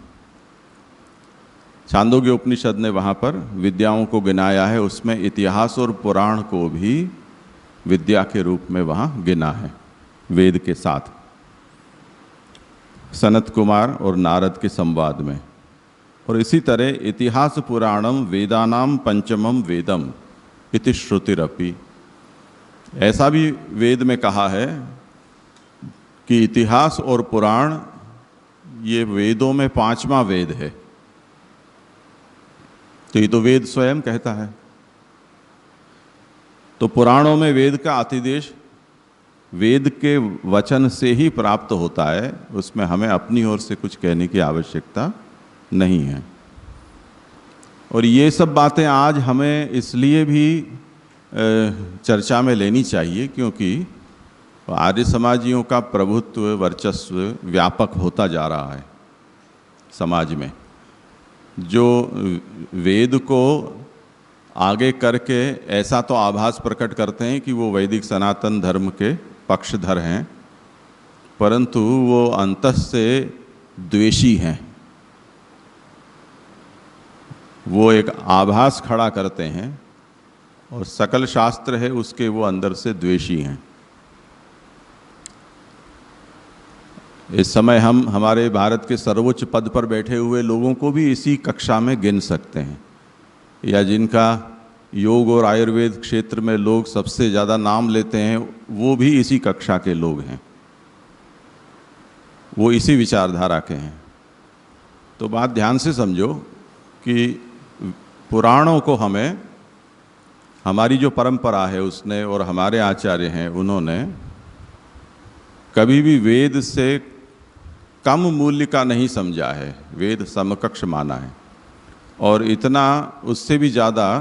छांदोग्य उपनिषद ने वहाँ पर विद्याओं को गिनाया है, उसमें इतिहास और पुराण को भी विद्या के रूप में वहाँ गिना है वेद के साथ। सनत कुमार और नारद के संवाद में। और इसी तरह इतिहास पुराणम वेदानाम पंचमम वेदम इति श्रुतिरपि, ऐसा भी वेद में कहा है कि इतिहास और पुराण ये वेदों में 5वां वेद है, तो ये तो वेद स्वयं कहता है। तो पुराणों में वेद का अतिदेश वेद के वचन से ही प्राप्त होता है, उसमें हमें अपनी ओर से कुछ कहने की आवश्यकता नहीं है। और ये सब बातें आज हमें इसलिए भी चर्चा में लेनी चाहिए क्योंकि आर्य समाजियों का प्रभुत्व वर्चस्व व्यापक होता जा रहा है समाज में। जो वेद को आगे करके ऐसा तो आभास प्रकट करते हैं कि वो वैदिक सनातन धर्म के पक्षधर हैं, परंतु वो अंतः से द्वेषी हैं। वो एक आभास खड़ा करते हैं और सकल शास्त्र है उसके वो अंदर से द्वेषी हैं। इस समय हम हमारे भारत के सर्वोच्च पद पर बैठे हुए लोगों को भी इसी कक्षा में गिन सकते हैं, या जिनका योग और आयुर्वेद क्षेत्र में लोग सबसे ज़्यादा नाम लेते हैं वो भी इसी कक्षा के लोग हैं, वो इसी विचारधारा के हैं। तो बात ध्यान से समझो कि पुराणों को हमें, हमारी जो परंपरा है उसने और हमारे आचार्य हैं उन्होंने कभी भी वेद से कम मूल्य का नहीं समझा है, वेद समकक्ष माना है। और इतना उससे भी ज़्यादा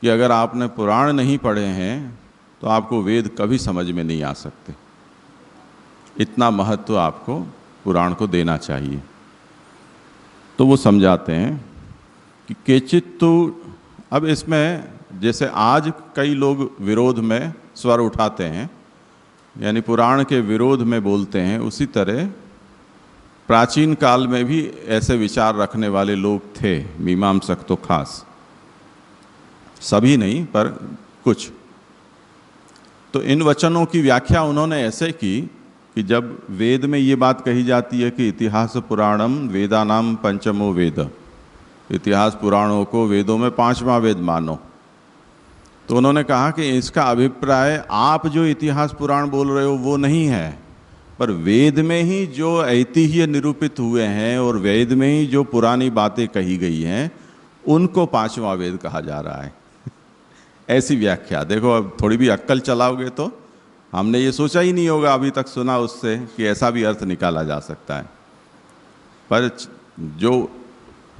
कि अगर आपने पुराण नहीं पढ़े हैं तो आपको वेद कभी समझ में नहीं आ सकते। इतना महत्व आपको पुराण को देना चाहिए। तो वो समझाते हैं कि केचित तो, अब इसमें जैसे आज कई लोग विरोध में स्वर उठाते हैं, यानी पुराण के विरोध में बोलते हैं, उसी तरह प्राचीन काल में भी ऐसे विचार रखने वाले लोग थे, मीमांसक तो खास, सभी नहीं पर कुछ। तो इन वचनों की व्याख्या उन्होंने ऐसे की कि जब वेद में ये बात कही जाती है कि इतिहास पुराणम वेदानाम पंचमो वेद, इतिहास पुराणों को वेदों में 5वां वेद मानो, तो उन्होंने कहा कि इसका अभिप्राय आप जो इतिहास पुराण बोल रहे हो वो नहीं है, पर वेद में ही जो ऐतिह्य निरूपित हुए हैं और वेद में ही जो पुरानी बातें कही गई हैं उनको 5वां वेद कहा जा रहा है। ऐसी व्याख्या। देखो, अब थोड़ी भी अक्कल चलाओगे तो हमने ये सोचा ही नहीं होगा अभी तक सुना उससे कि ऐसा भी अर्थ निकाला जा सकता है। पर जो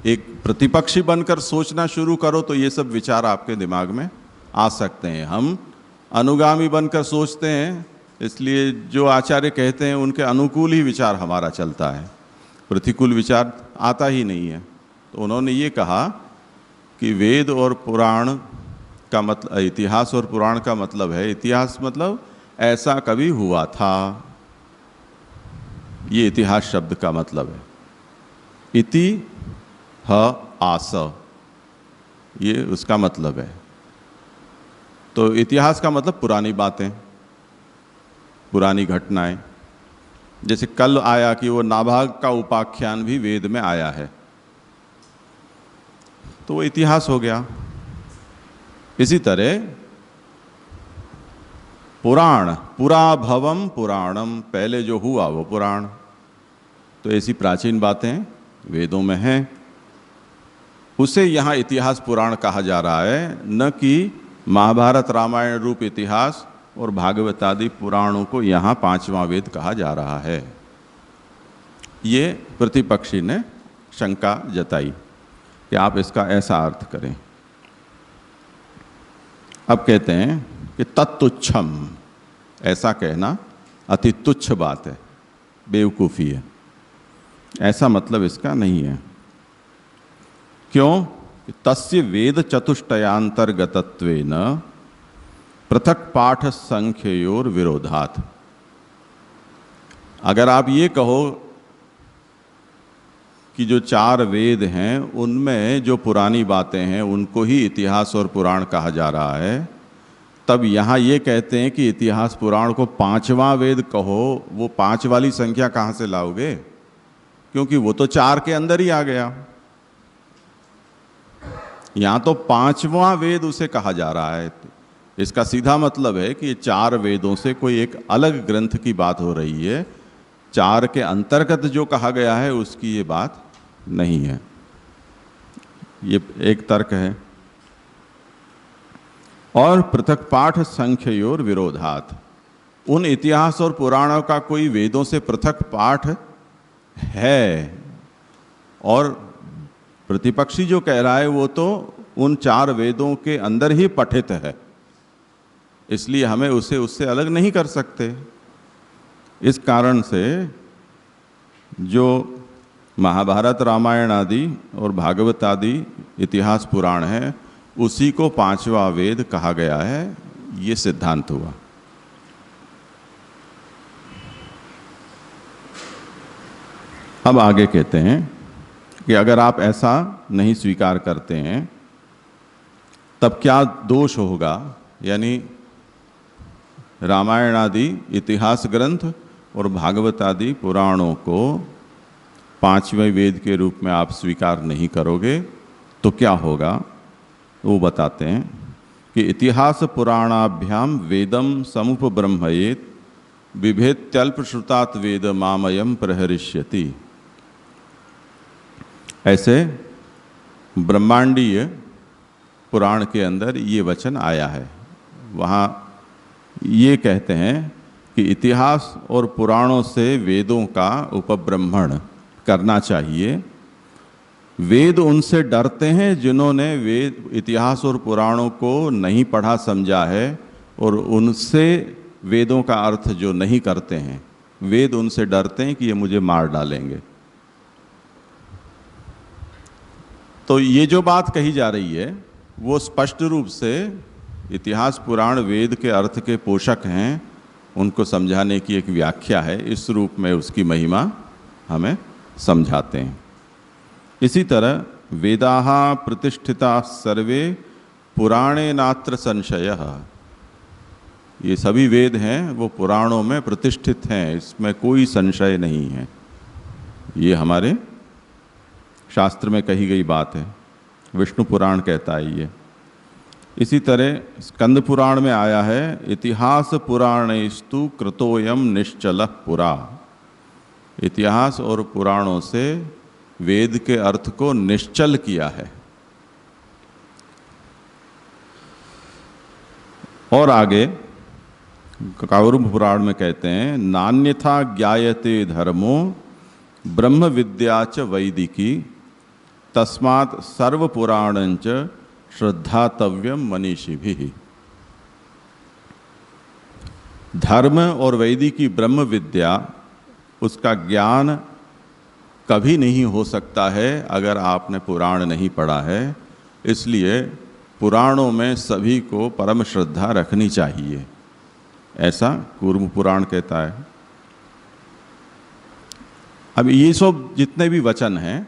एक प्रतिपक्षी बनकर सोचना शुरू करो तो ये सब विचार आपके दिमाग में आ सकते हैं। हम अनुगामी बनकर सोचते हैं, इसलिए जो आचार्य कहते हैं उनके अनुकूल ही विचार हमारा चलता है, प्रतिकूल विचार आता ही नहीं है। तो उन्होंने ये कहा कि वेद और पुराण का मतलब, इतिहास और पुराण का मतलब है, इतिहास मतलब ऐसा कभी हुआ था, ये इतिहास शब्द का मतलब है। इति ह आस, ये उसका मतलब है। तो इतिहास का मतलब पुरानी बातें, पुरानी घटनाएं। जैसे कल आया कि वो नाभाग का उपाख्यान भी वेद में आया है, तो वो इतिहास हो गया। इसी तरह पुराण, पुरा भवम पुराणम, पहले जो हुआ वो पुराण। तो ऐसी प्राचीन बातें वेदों में हैं, उसे यहाँ इतिहास पुराण कहा जा रहा है, न कि महाभारत रामायण रूप इतिहास और भागवत आदि पुराणों को यहाँ 5वां वेद कहा जा रहा है। ये प्रतिपक्षी ने शंका जताई कि आप इसका ऐसा अर्थ करें। अब कहते हैं कि तत्तुच्छम, ऐसा कहना अति तुच्छ बात है, बेवकूफ़ी है, ऐसा मतलब इसका नहीं है। क्यों? तस्य वेद चतुष्टयांतर्गतत्वेन पृथक पाठ संख्ययोर विरोधात्। अगर आप ये कहो कि जो 4 वेद हैं उनमें जो पुरानी बातें हैं उनको ही इतिहास और पुराण कहा जा रहा है, तब यहाँ ये कहते हैं कि इतिहास पुराण को 5वां वेद कहो, वो 5 वाली संख्या कहाँ से लाओगे? क्योंकि वो तो 4 के अंदर ही आ गया। यहाँ तो 5वां वेद उसे कहा जा रहा है। इसका सीधा मतलब है कि 4 वेदों से कोई एक अलग ग्रंथ की बात हो रही है, चार के अंतर्गत जो कहा गया है उसकी ये बात नहीं है। ये एक तर्क है। और पृथक पाठ संख्योर विरोधात, उन इतिहास और पुराणों का कोई वेदों से पृथक पाठ है, और प्रतिपक्षी जो कह रहा है वो तो उन चार वेदों के अंदर ही पठित है, इसलिए हमें उसे उससे अलग नहीं कर सकते। इस कारण से जो महाभारत रामायण आदि और भागवत आदि इतिहास पुराण है उसी को पांचवा वेद कहा गया है, ये सिद्धांत हुआ। अब आगे कहते हैं कि अगर आप ऐसा नहीं स्वीकार करते हैं तब क्या दोष होगा, यानी रामायण आदि इतिहास ग्रंथ और भागवत आदि पुराणों को पांचवें वेद के रूप में आप स्वीकार नहीं करोगे तो क्या होगा। वो बताते हैं कि इतिहास पुराणाभ्याम वेदम समुपब्रह्मयेत बिभेत्यल्प श्रुतात वेद मामयम प्रहरिष्यति। ऐसे ब्रह्मांडीय पुराण के अंदर ये वचन आया है। वहाँ ये कहते हैं कि इतिहास और पुराणों से वेदों का उपब्रह्मण करना चाहिए। वेद उनसे डरते हैं जिन्होंने वेद इतिहास और पुराणों को नहीं पढ़ा समझा है, और उनसे वेदों का अर्थ जो नहीं करते हैं, वेद उनसे डरते हैं कि ये मुझे मार डालेंगे। तो ये जो बात कही जा रही है वो स्पष्ट रूप से इतिहास पुराण वेद के अर्थ के पोषक हैं, उनको समझाने की एक व्याख्या है। इस रूप में उसकी महिमा हमें समझाते हैं। इसी तरह वेदाः प्रतिष्ठिता सर्वे पुराणे नात्र संशयः, ये सभी वेद हैं वो पुराणों में प्रतिष्ठित हैं, इसमें कोई संशय नहीं है। ये हमारे शास्त्र में कही गई बात है, विष्णु पुराण कहता है ये। इसी तरह स्कंद पुराण में आया है, इतिहास पुराणेस्तु कृतोयम निश्चलः पुरा। इतिहास और पुराणों से वेद के अर्थ को निश्चल किया है। और आगे कौरव पुराण में कहते हैं, नान्यथा ज्ञायते धर्मो ब्रह्म विद्या च वैदिकी तस्मात् सर्व पुराणंच श्रद्धातव्यम मनीषिभिः। धर्म और वैदिकी ब्रह्म विद्या, उसका ज्ञान कभी नहीं हो सकता है अगर आपने पुराण नहीं पढ़ा है। इसलिए पुराणों में सभी को परम श्रद्धा रखनी चाहिए, ऐसा कूर्म पुराण कहता है। अब ये सब जितने भी वचन हैं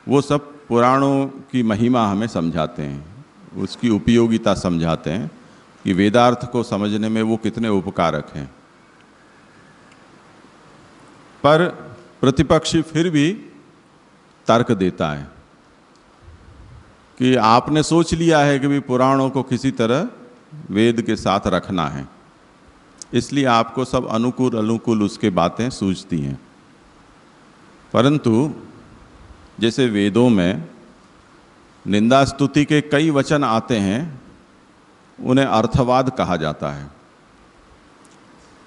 वो सब पुराणों की महिमा हमें समझाते हैं, उसकी उपयोगिता समझाते हैं कि वेदार्थ को समझने में वो कितने उपकारक हैं। पर प्रतिपक्षी फिर भी तर्क देता है कि आपने सोच लिया है कि भी पुराणों को किसी तरह वेद के साथ रखना है, इसलिए आपको सब अनुकूल अनुकूल उसके बातें सूझती हैं। परंतु जैसे वेदों में निंदा स्तुति के कई वचन आते हैं, उन्हें अर्थवाद कहा जाता है।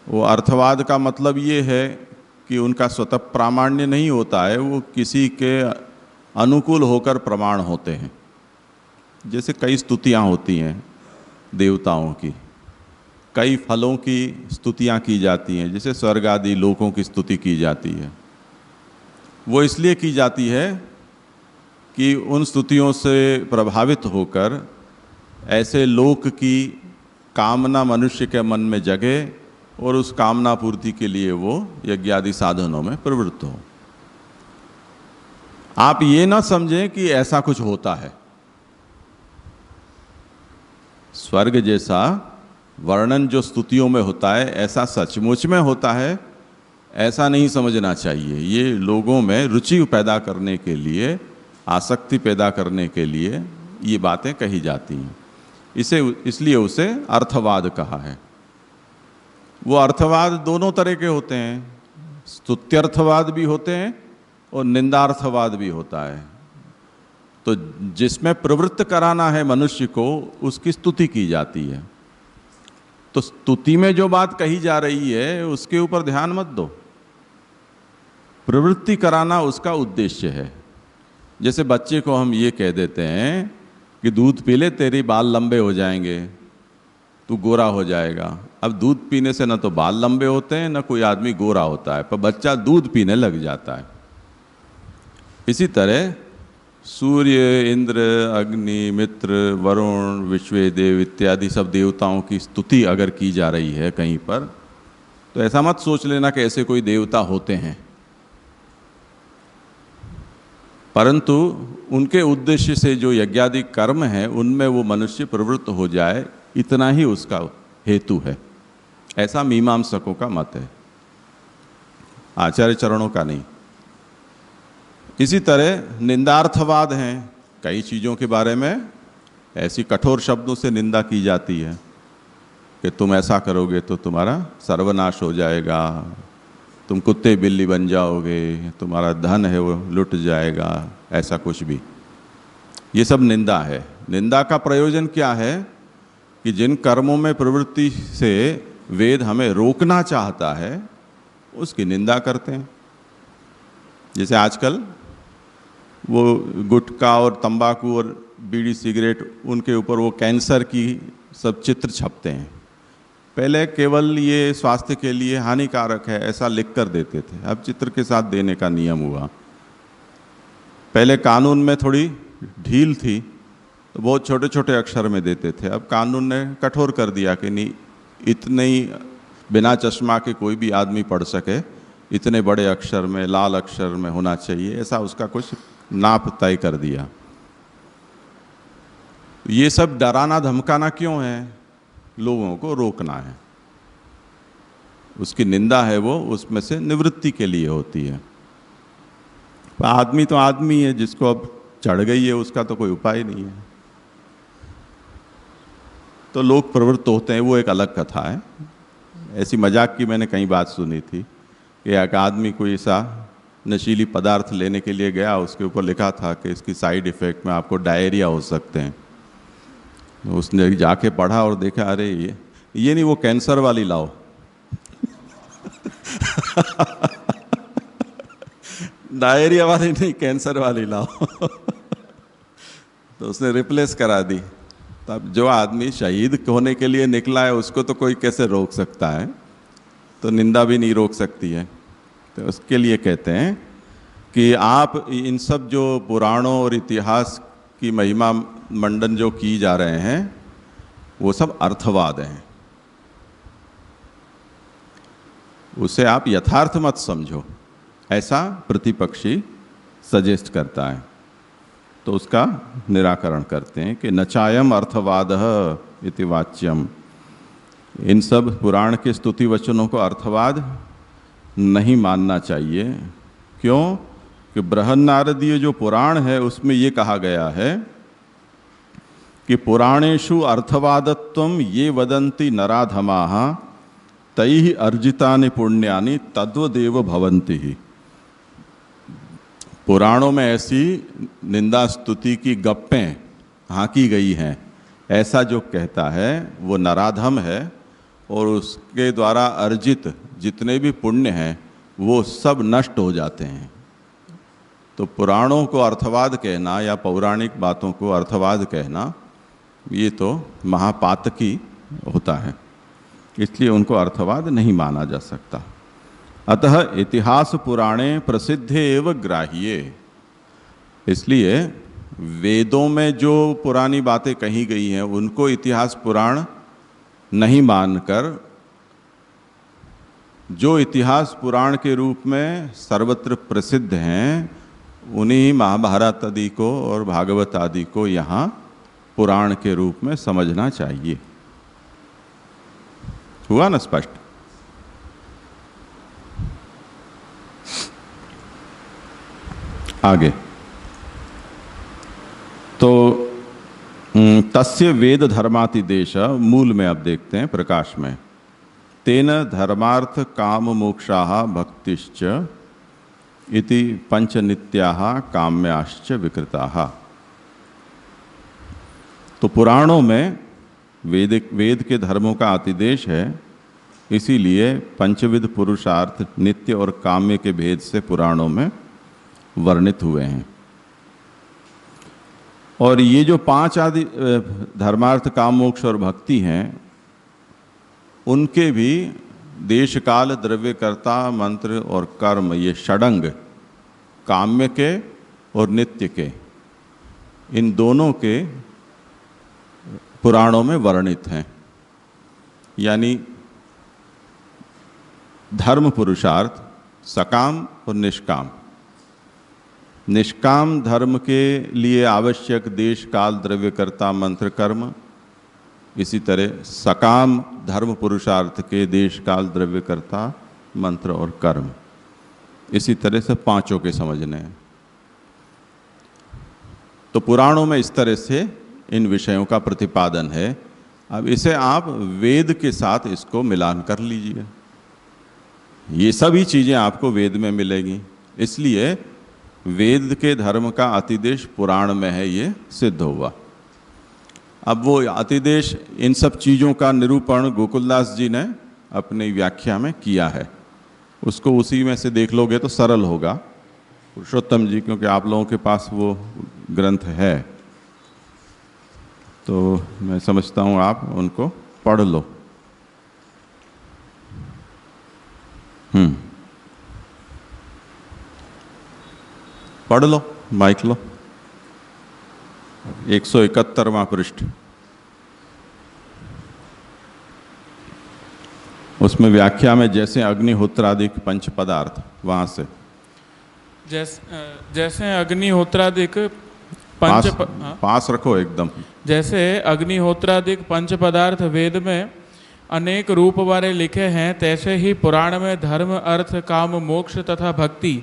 वो अर्थवाद का मतलब ये है कि उनका स्वतः प्रामाण्य नहीं होता है, वो किसी के अनुकूल होकर प्रमाण होते हैं। जैसे कई स्तुतियाँ होती हैं देवताओं की, कई फलों की स्तुतियाँ की जाती हैं, जैसे स्वर्ग आदि लोकों की स्तुति की जाती है। वो इसलिए की जाती है कि उन स्तुतियों से प्रभावित होकर ऐसे लोक की कामना मनुष्य के मन में जगे और उस कामना पूर्ति के लिए वो यज्ञ आदि साधनों में प्रवृत्त हो। आप ये ना समझें कि ऐसा कुछ होता है। स्वर्ग जैसा वर्णन जो स्तुतियों में होता है ऐसा सचमुच में होता है, ऐसा नहीं समझना चाहिए। ये लोगों में रुचि पैदा करने के लिए, आसक्ति पैदा करने के लिए ये बातें कही जाती हैं। इसलिए उसे अर्थवाद कहा है। वो अर्थवाद दोनों तरह के होते हैं। स्तुत्यर्थवाद भी होते हैं और निंदार्थवाद भी होता है। तो जिसमें प्रवृत्त कराना है मनुष्य को, उसकी स्तुति की जाती है। तो स्तुति में जो बात कही जा रही है उसके ऊपर ध्यान मत दो, प्रवृत्ति कराना उसका उद्देश्य है। जैसे बच्चे को हम ये कह देते हैं कि दूध पी ले, तेरे बाल लंबे हो जाएंगे, तू गोरा हो जाएगा। अब दूध पीने से ना तो बाल लंबे होते हैं, ना कोई आदमी गोरा होता है, पर बच्चा दूध पीने लग जाता है। इसी तरह सूर्य, इंद्र, अग्नि, मित्र, वरुण, विश्वदेव इत्यादि सब देवताओं की स्तुति अगर की जा रही है कहीं पर, तो ऐसा मत सोच लेना कि ऐसे कोई देवता होते हैं, परंतु उनके उद्देश्य से जो यज्ञादि कर्म है उनमें वो मनुष्य प्रवृत्त हो जाए, इतना ही उसका हेतु है। ऐसा मीमांसकों का मत है, आचार्य चरणों का नहीं। इसी तरह निंदार्थवाद हैं, कई चीज़ों के बारे में ऐसी कठोर शब्दों से निंदा की जाती है कि तुम ऐसा करोगे तो तुम्हारा सर्वनाश हो जाएगा, तुम कुत्ते बिल्ली बन जाओगे, तुम्हारा धन है वो लुट जाएगा, ऐसा कुछ भी। ये सब निंदा है। निंदा का प्रयोजन क्या है कि जिन कर्मों में प्रवृत्ति से वेद हमें रोकना चाहता है उसकी निंदा करते हैं। जैसे आजकल वो गुटखा और तंबाकू और बीड़ी सिगरेट, उनके ऊपर वो कैंसर की सब चित्र छपते हैं। पहले केवल ये स्वास्थ्य के लिए हानिकारक है ऐसा लिख कर देते थे, अब चित्र के साथ देने का नियम हुआ। पहले कानून में थोड़ी ढील थी तो बहुत छोटे छोटे अक्षर में देते थे, अब कानून ने कठोर कर दिया कि नहीं, इतने ही बिना चश्मा के कोई भी आदमी पढ़ सके, इतने बड़े अक्षर में, लाल अक्षर में होना चाहिए, ऐसा उसका कुछ नाप तय कर दिया। ये सब डराना धमकाना क्यों है? लोगों को रोकना है। उसकी निंदा है वो उसमें से निवृत्ति के लिए होती है। आदमी तो आदमी है, जिसको अब चढ़ गई है उसका तो कोई उपाय नहीं है। तो लोग प्रवृत्त होते हैं, वो एक अलग कथा है। ऐसी मजाक की मैंने कई बात सुनी थी कि एक आदमी कोई ऐसा नशीली पदार्थ लेने के लिए गया, उसके ऊपर लिखा था कि इसकी साइड इफ़ेक्ट में आपको डायरिया हो सकते हैं। उसने जाके पढ़ा और देखा, अरे ये नहीं, वो कैंसर वाली लाओ। डायरिया वाली नहीं, कैंसर वाली लाओ। तो उसने रिप्लेस करा दी। तब जो आदमी शहीद होने के लिए निकला है उसको तो कोई कैसे रोक सकता है, तो निंदा भी नहीं रोक सकती है। तो उसके लिए कहते हैं कि आप इन सब जो पुराणों और इतिहास की महिमा मंडन जो की जा रहे हैं वो सब अर्थवाद हैं, उसे आप यथार्थ मत समझो, ऐसा प्रतिपक्षी सजेस्ट करता है। तो उसका निराकरण करते हैं कि नचायम अर्थवादः इति वाच्यम। इन सब पुराण के स्तुति वचनों को अर्थवाद नहीं मानना चाहिए। क्यों? कि बृहन्नारदीय जो पुराण है उसमें ये कहा गया है कि पुराणेषु अर्थवादत्वं ये वदन्ति नराधमाः तैः अर्जितानि पुण्यानि तद्वदेव भवन्ति ही। पुराणों में ऐसी निंदा स्तुति की गप्पें हाँकी गई हैं, ऐसा जो कहता है वो नराधम है और उसके द्वारा अर्जित जितने भी पुण्य हैं वो सब नष्ट हो जाते हैं। तो पुराणों को अर्थवाद कहना या पौराणिक बातों को अर्थवाद कहना ये तो महापातकी होता है, इसलिए उनको अर्थवाद नहीं माना जा सकता। अतः इतिहास पुराणे प्रसिद्धे एव ग्राह्ये। इसलिए वेदों में जो पुरानी बातें कही गई हैं उनको इतिहास पुराण नहीं मानकर जो इतिहास पुराण के रूप में सर्वत्र प्रसिद्ध हैं उन्हीं महाभारत आदि को और भागवत आदि को यहाँ पुराण के रूप में समझना चाहिए। हुआ ना स्पष्ट? आगे तो तस्य वेद धर्मातिदेश, मूल में अब देखते हैं प्रकाश में। तेन धर्मार्थ काम मोक्षाः भक्तिश्च इति पंचनित्याः काम्याश्च विकृताः। तो पुराणों में वेद के धर्मों का अतिदेश है, इसीलिए पंचविध पुरुषार्थ नित्य और काम्य के भेद से पुराणों में वर्णित हुए हैं। और ये जो 5 आदि धर्मार्थ काम मोक्ष और भक्ति हैं, उनके भी देश काल द्रव्यकर्ता मंत्र और कर्म, ये षडंग काम्य के और नित्य के, इन दोनों के पुराणों में वर्णित हैं। यानी धर्म पुरुषार्थ सकाम और निष्काम। निष्काम धर्म के लिए आवश्यक देश काल द्रव्यकर्ता मंत्र कर्म, इसी तरह सकाम धर्म पुरुषार्थ के देश काल द्रव्यकर्ता मंत्र और कर्म, इसी तरह से पांचों के समझने हैं। तो पुराणों में इस तरह से इन विषयों का प्रतिपादन है। अब इसे आप वेद के साथ इसको मिलान कर लीजिए, ये सभी चीज़ें आपको वेद में मिलेगी। इसलिए वेद के धर्म का अतिदेश पुराण में है, ये सिद्ध हुआ। अब वो अतिदेश, इन सब चीज़ों का निरूपण गोकुलदास जी ने अपनी व्याख्या में किया है, उसको उसी में से देख लोगे तो सरल होगा। पुरुषोत्तम जी, क्योंकि आप लोगों के पास वो ग्रंथ है, तो मैं समझता हूँ आप उनको पढ़ लो। पढ़ लो, माइक लो। 171वां पृष्ठ, उसमें व्याख्या में जैसे अग्निहोत्रादिक पंच पदार्थ, वहां से जैसे अग्निहोत्रादिक पास रखो एकदम। जैसे अग्निहोत्रादिक पंच पदार्थ वेद में अनेक रूप वाले लिखे हैं, तैसे ही पुराण में धर्म अर्थ काम मोक्ष तथा भक्ति,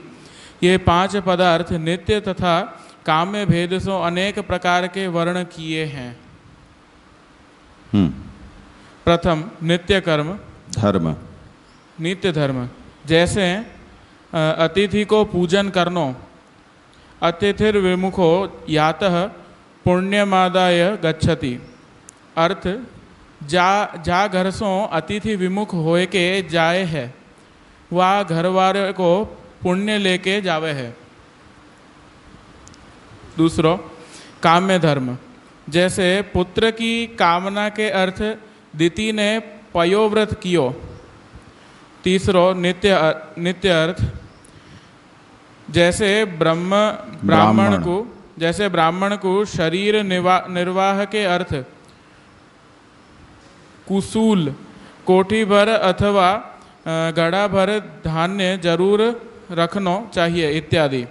ये 5 पदार्थ नित्य तथा काम्य भेद से अनेक प्रकार के वर्ण किए हैं। प्रथम नित्य कर्म धर्म, नित्य धर्म, जैसे अतिथि को पूजन करनो, अतिथिर विमुखो यातः पुण्यमादाय गच्छति। अर्थ जा घर सो अतिथि विमुख होए के जाए है, वह घरवाले को पुण्य लेके जावे है। दूसरो काम्य धर्म, जैसे पुत्र की कामना के अर्थ दिति ने पयोव्रत कियो। तीसरो नित्य अर्थ, जैसे ब्राह्मण को शरीर निर्वाह के अर्थ कुसूल कोठी भर अथवा गड़ा भर धान्य जरूर रखनो चाहिए इत्यादि।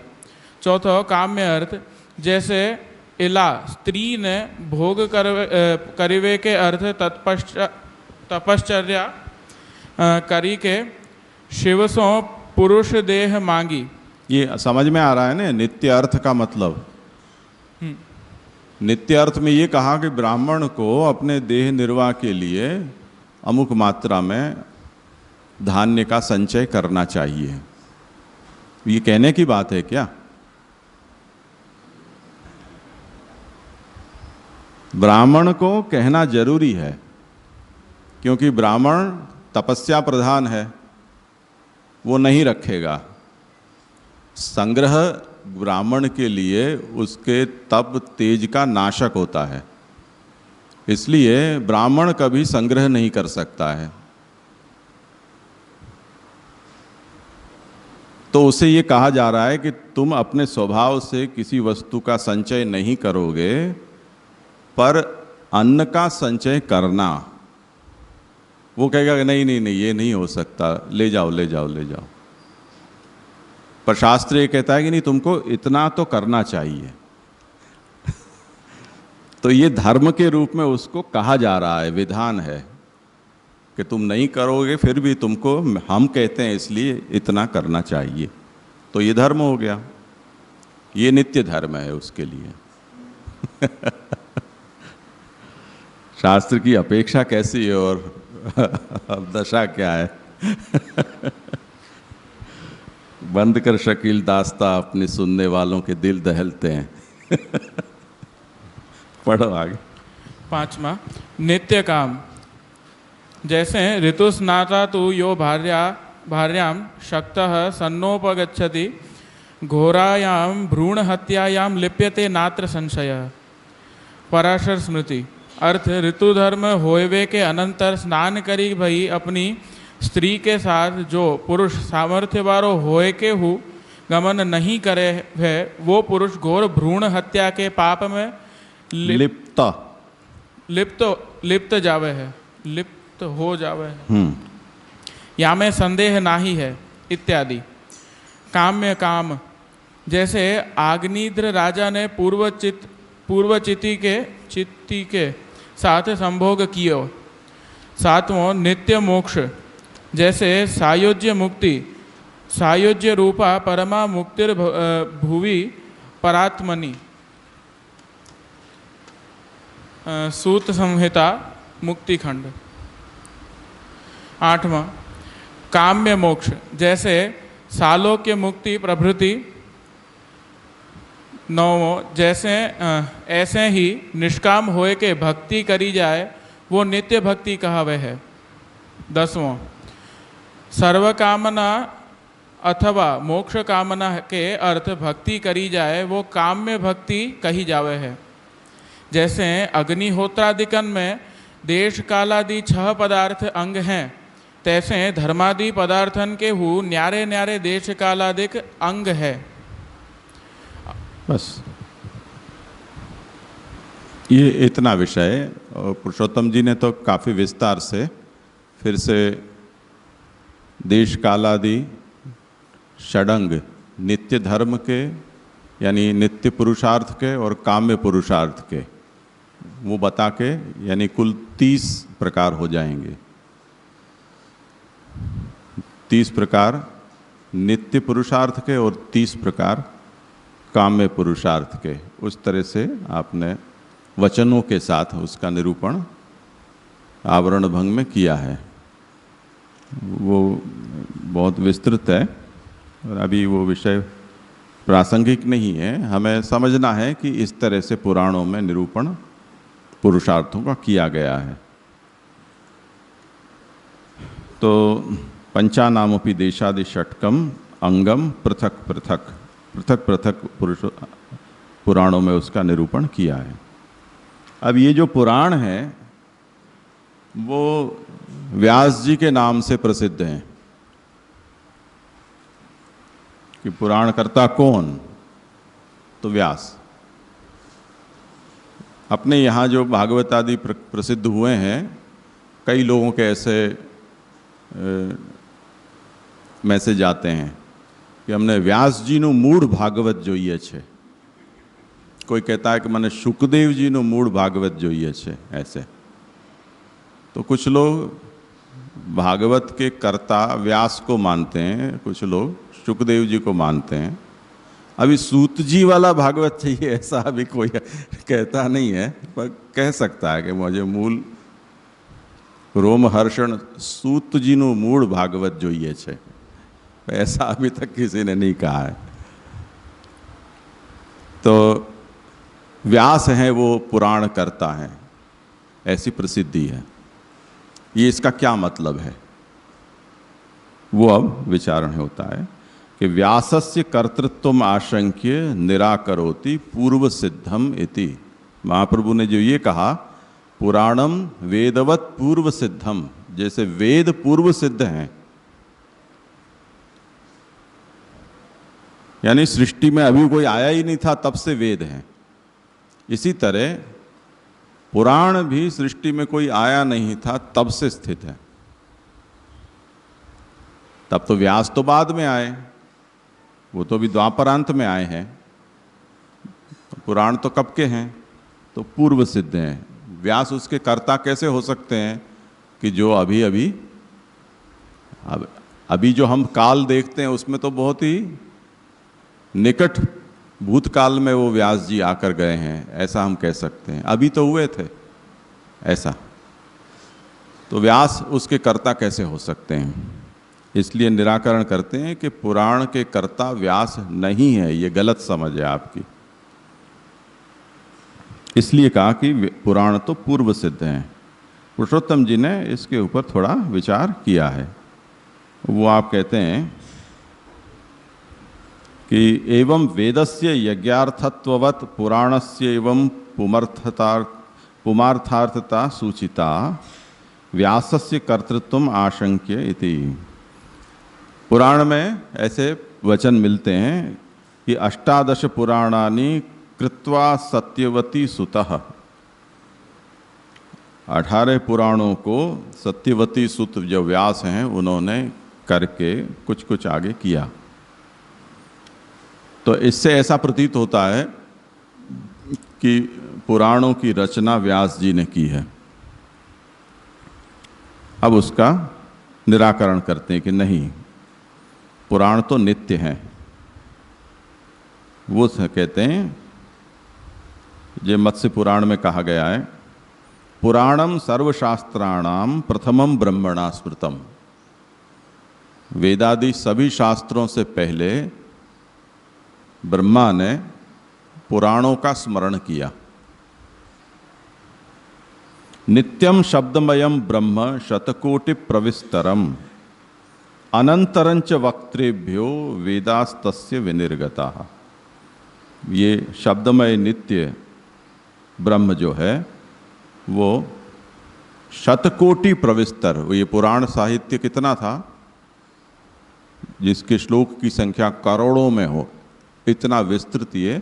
चौथो काम्य अर्थ, जैसे इला स्त्री ने भोग करिवे के अर्थ तपश्चर्या करी के शिव सो पुरुष देह मांगी। ये समझ में आ रहा है ना नित्य अर्थ का मतलब? नित्य अर्थ में ये कहा कि ब्राह्मण को अपने देह निर्वाह के लिए अमुक मात्रा में धान्य का संचय करना चाहिए। ये कहने की बात है क्या? ब्राह्मण को कहना जरूरी है, क्योंकि ब्राह्मण तपस्या प्रधान है, वो नहीं रखेगा। संग्रह ब्राह्मण के लिए उसके तप तेज का नाशक होता है, इसलिए ब्राह्मण कभी संग्रह नहीं कर सकता है। तो उसे ये कहा जा रहा है कि तुम अपने स्वभाव से किसी वस्तु का संचय नहीं करोगे, पर अन्न का संचय करना। वो कहेगा कि नहीं नहीं नहीं, ये नहीं हो सकता, ले जाओ ले जाओ ले जाओ। पर शास्त्र ये कहता है कि नहीं, तुमको इतना तो करना चाहिए। तो ये धर्म के रूप में उसको कहा जा रहा है, विधान है कि तुम नहीं करोगे, फिर भी तुमको हम कहते हैं इसलिए इतना करना चाहिए। तो ये धर्म हो गया, ये नित्य धर्म है उसके लिए। शास्त्र की अपेक्षा कैसी है और अब दशा क्या है। बंद कर शकील दास्ता, अपने सुनने वालों के दिल दहलते हैं। पढ़ो आगे। 5वां, नित्य काम। जैसे ऋतुस्नाता तु यो भार्यां शक्तः सन्नोपगच्छति घोरायां भ्रूण हत्यायां लिप्यते नात्र संशयः। पराशर स्मृति। अर्थ, ऋतुधर्म होवे के अनंतर स्नान करी भई अपनी स्त्री के साथ जो पुरुष सामर्थ्य वारो होए के हु गमन नहीं करे है, वो पुरुष घोर भ्रूण हत्या के पाप में लिप्त जावे है, लिप्त हो जावे है। या में संदेह नाही है इत्यादि। काम्य काम। जैसे आग्निद्र राजा ने पूर्वचिति के साथ संभोग कियो। 7वां, नित्य मोक्ष। जैसे सायोज्य मुक्ति, सायोज्य रूपा परमा मुक्तिर भुवि परात्मनि। सूत संहिता मुक्ति खंड। 8वां, काम्य मोक्ष। जैसे सालोक्य मुक्ति प्रभृति। 9वां, जैसे ऐसे ही निष्काम होए के भक्ति करी जाए वो नित्य भक्ति कहावे है। 10वां, सर्वकामना अथवा मोक्ष कामना के अर्थ भक्ति करी जाए वो काम्य भक्ति कही जावे है। जैसे अग्निहोत्रादिकन में देश कालादि 6 पदार्थ अंग हैं, तैसे धर्मादि पदार्थन के हु न्यारे न्यारे देश कालादिक अंग है। बस ये इतना विषय। और पुरुषोत्तम जी ने तो काफ़ी विस्तार से फिर से देश कालादि षडंग नित्य धर्म के यानी नित्य पुरुषार्थ के और काम्य पुरुषार्थ के वो बता के, यानी कुल 30 प्रकार हो जाएंगे। 30 प्रकार नित्य पुरुषार्थ के और 30 प्रकार काम्य पुरुषार्थ के। उस तरह से आपने वचनों के साथ उसका निरूपण आवरण भंग में किया है। वो बहुत विस्तृत है और अभी वो विषय प्रासंगिक नहीं है। हमें समझना है कि इस तरह से पुराणों में निरूपण पुरुषार्थों का किया गया है। तो पंचानामपि देशादि षटकम अंगम पृथक पृथक पृथक पृथक पुराणों में उसका निरूपण किया है। अब ये जो पुराण है वो व्यास जी के नाम से प्रसिद्ध हैं कि पुराण कर्ता कौन, तो व्यास। अपने यहाँ जो भागवत आदि प्रसिद्ध हुए हैं, कई लोगों के ऐसे मैसेज आते हैं कि हमने व्यास जी नु मूળ ભાગવત જોઈએ છે। कोई कहता है कि मैंने शुकदेव जी नु मूળ भागवत જોઈએ છે ऐसे। तो कुछ लोग भागवत के कर्ता व्यास को मानते हैं, कुछ लोग शुकदेव जी को मानते हैं। अभी सूत जी वाला भागवत चाहिए ऐसा अभी कोई कहता नहीं है, पर कह सकता है कि मुझे मूल रोमहर्षण सूत जी नु मूળ भागवत જોઈએ છે। ऐसा अभी तक किसी ने नहीं कहा है। तो व्यास हैं वो पुराण करता है, ऐसी प्रसिद्धि है। ये इसका क्या मतलब है वो अब विचारण होता है कि व्यासस्य कर्तृत्वम आशंक्य निराकरोति पूर्व सिद्धम इति। महाप्रभु ने जो ये कहा पुराणम वेदवत पूर्व सिद्धम, जैसे वेद पूर्व सिद्ध हैं, यानी सृष्टि में अभी कोई आया ही नहीं था तब से वेद हैं। इसी तरह पुराण भी सृष्टि में कोई आया नहीं था तब से स्थित है। तब तो व्यास तो बाद में आए, वो तो भी द्वापरांत में आए हैं। पुराण तो कब के हैं, तो पूर्व सिद्ध हैं। व्यास उसके कर्ता कैसे हो सकते हैं कि जो अभी जो हम काल देखते हैं उसमें तो बहुत ही निकट भूतकाल में वो व्यास जी आकर गए हैं, ऐसा हम कह सकते हैं। अभी तो हुए थे ऐसा। तो व्यास उसके कर्ता कैसे हो सकते हैं? इसलिए निराकरण करते हैं कि पुराण के कर्ता व्यास नहीं है, ये गलत समझ है आपकी। इसलिए कहा कि पुराण तो पूर्व सिद्ध हैं। पुरुषोत्तम जी ने इसके ऊपर थोड़ा विचार किया है। वो आप कहते हैं कि एवं वेदस्य यज्ञार्थत्ववत् पुराणस्य एवं पुमार्थार्थता सूचिता व्यासस्य कर्तृत्वम आशंक्य इति। पुराण में ऐसे वचन मिलते हैं कि 18 पुराणानि कृत्वा सत्यवती सुतः, 18 पुराणों को सत्यवती सुत जो व्यास हैं उन्होंने करके कुछ कुछ आगे किया। तो इससे ऐसा प्रतीत होता है कि पुराणों की रचना व्यास जी ने की है। अब उसका निराकरण करते हैं कि नहीं, पुराण तो नित्य हैं। वो कहते हैं, जो मत्स्य पुराण में कहा गया है, पुराणम सर्वशास्त्राणाम प्रथमम ब्रह्मणा स्मृतम। वेदादि सभी शास्त्रों से पहले ब्रह्मा ने पुराणों का स्मरण किया। नित्यम शब्दमयम ब्रह्म शतकोटि प्रविस्तरम अनंतरंच वक्त्रेभ्यो वेदास्तस्य विनिर्गता। ये शब्दमय नित्य ब्रह्म जो है वो शतकोटि प्रविस्तर, ये पुराण साहित्य कितना था, जिसके श्लोक की संख्या करोड़ों में हो, इतना विस्तृत ये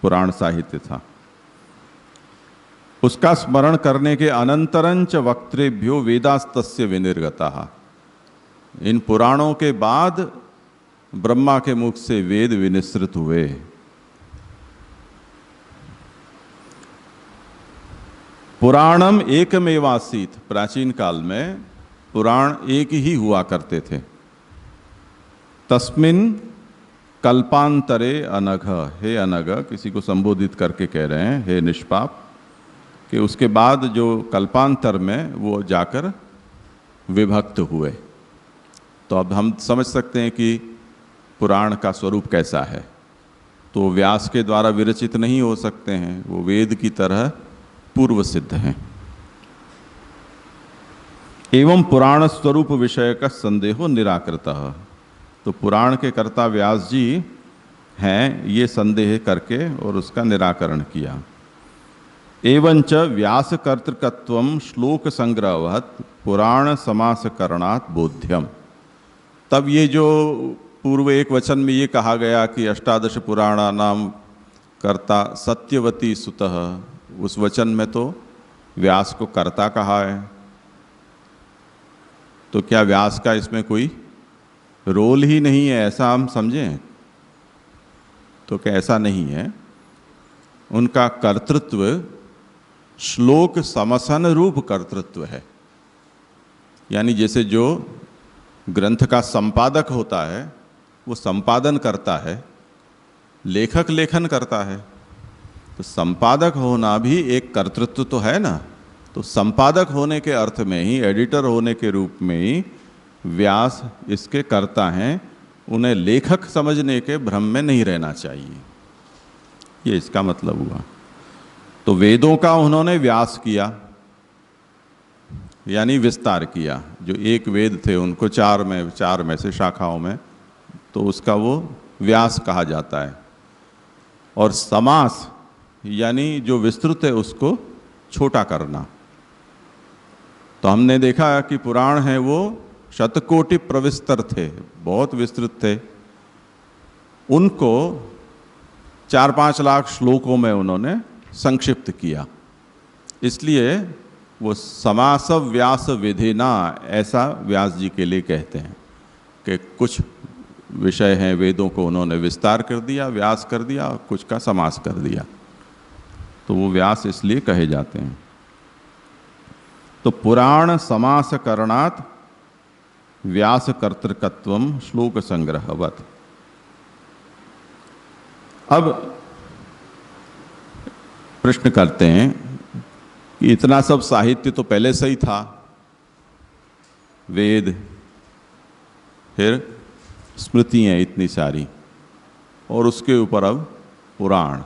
पुराण साहित्य था। उसका स्मरण करने के अनंतरंच वक्त्रेभ्यो वेदास्तस्य विनिर्गता। इन पुराणों के बाद ब्रह्मा के मुख से वेद विनिसृत हुए। पुराणम एकमेवासीत, प्राचीन काल में पुराण एक ही हुआ करते थे। तस्मिन कल्पांतरे अनघ, हे अनघ, किसी को संबोधित करके कह रहे हैं, हे निष्पाप, कि उसके बाद जो कल्पांतर में वो जाकर विभक्त हुए। तो अब हम समझ सकते हैं कि पुराण का स्वरूप कैसा है। तो व्यास के द्वारा विरचित नहीं हो सकते हैं, वो वेद की तरह पूर्व सिद्ध हैं। एवं पुराण स्वरूप विषय का संदेहो निराकृतः। तो पुराण के कर्ता व्यास जी हैं, ये संदेह करके और उसका निराकरण किया। एवंच व्यास कर्तृकत्वम श्लोक संग्रहवत् पुराण समास करणात् बोध्यम। तब ये जो पूर्व एक वचन में ये कहा गया कि 18 पुराणानाम कर्ता सत्यवती सुतः, उस वचन में तो व्यास को कर्ता कहा है। तो क्या व्यास का इसमें कोई रोल ही नहीं है, ऐसा हम समझें? तो क्या ऐसा नहीं है? उनका कर्तृत्व श्लोक समसन रूप कर्तृत्व है। यानी जैसे जो ग्रंथ का संपादक होता है वो संपादन करता है, लेखक लेखन करता है, तो संपादक होना भी एक कर्तृत्व तो है ना। तो संपादक होने के अर्थ में ही, एडिटर होने के रूप में ही व्यास इसके कर्ता हैं। उन्हें लेखक समझने के भ्रम में नहीं रहना चाहिए, ये इसका मतलब हुआ। तो वेदों का उन्होंने व्यास किया, यानी विस्तार किया। जो एक वेद थे उनको चार में से शाखाओं में, तो उसका वो व्यास कहा जाता है। और समास यानी जो विस्तृत है उसको छोटा करना। तो हमने देखा कि पुराण है वो शतकोटि प्रविस्तर थे, बहुत विस्तृत थे। उनको 4-5 लाख श्लोकों में उन्होंने संक्षिप्त किया। इसलिए वो समास व्यास विधिना, ऐसा व्यास जी के लिए कहते हैं कि कुछ विषय हैं वेदों को उन्होंने विस्तार कर दिया, व्यास कर दिया, और कुछ का समास कर दिया। तो वो व्यास इसलिए कहे जाते हैं। तो पुराण समास करणात् व्यास कर्तृकत्वम श्लोक संग्रहवत्। अब प्रश्न करते हैं कि इतना सब साहित्य तो पहले से ही था, वेद, फिर स्मृतियाँ इतनी सारी, और उसके ऊपर अब पुराण।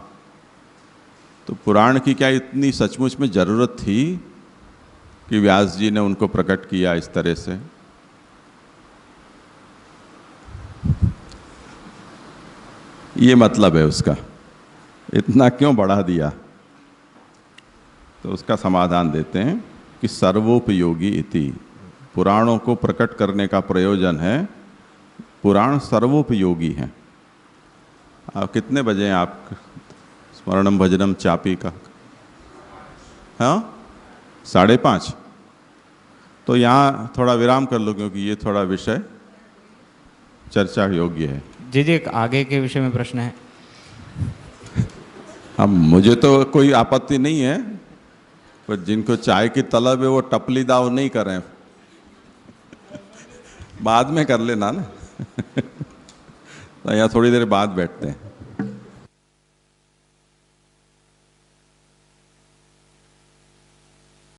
तो पुराण की क्या इतनी सचमुच में ज़रूरत थी कि व्यास जी ने उनको प्रकट किया इस तरह से? ये मतलब है उसका, इतना क्यों बढ़ा दिया? तो उसका समाधान देते हैं कि सर्वोपयोगी इति, पुराणों को प्रकट करने का प्रयोजन है, पुराण सर्वोपयोगी हैं। आप कितने बजे हैं आप स्मरणम भजनम चापी का? हाँ, 5:30। तो यहाँ थोड़ा विराम कर लो, क्योंकि ये थोड़ा विषय चर्चा योग्य है। जी जी, एक आगे के विषय में प्रश्न है। अब मुझे तो कोई आपत्ति नहीं है, पर जिनको चाय की तलब है वो टपली दाव नहीं करें, बाद में कर लेना ना। तो यहाँ थोड़ी देर बाद बैठते हैं।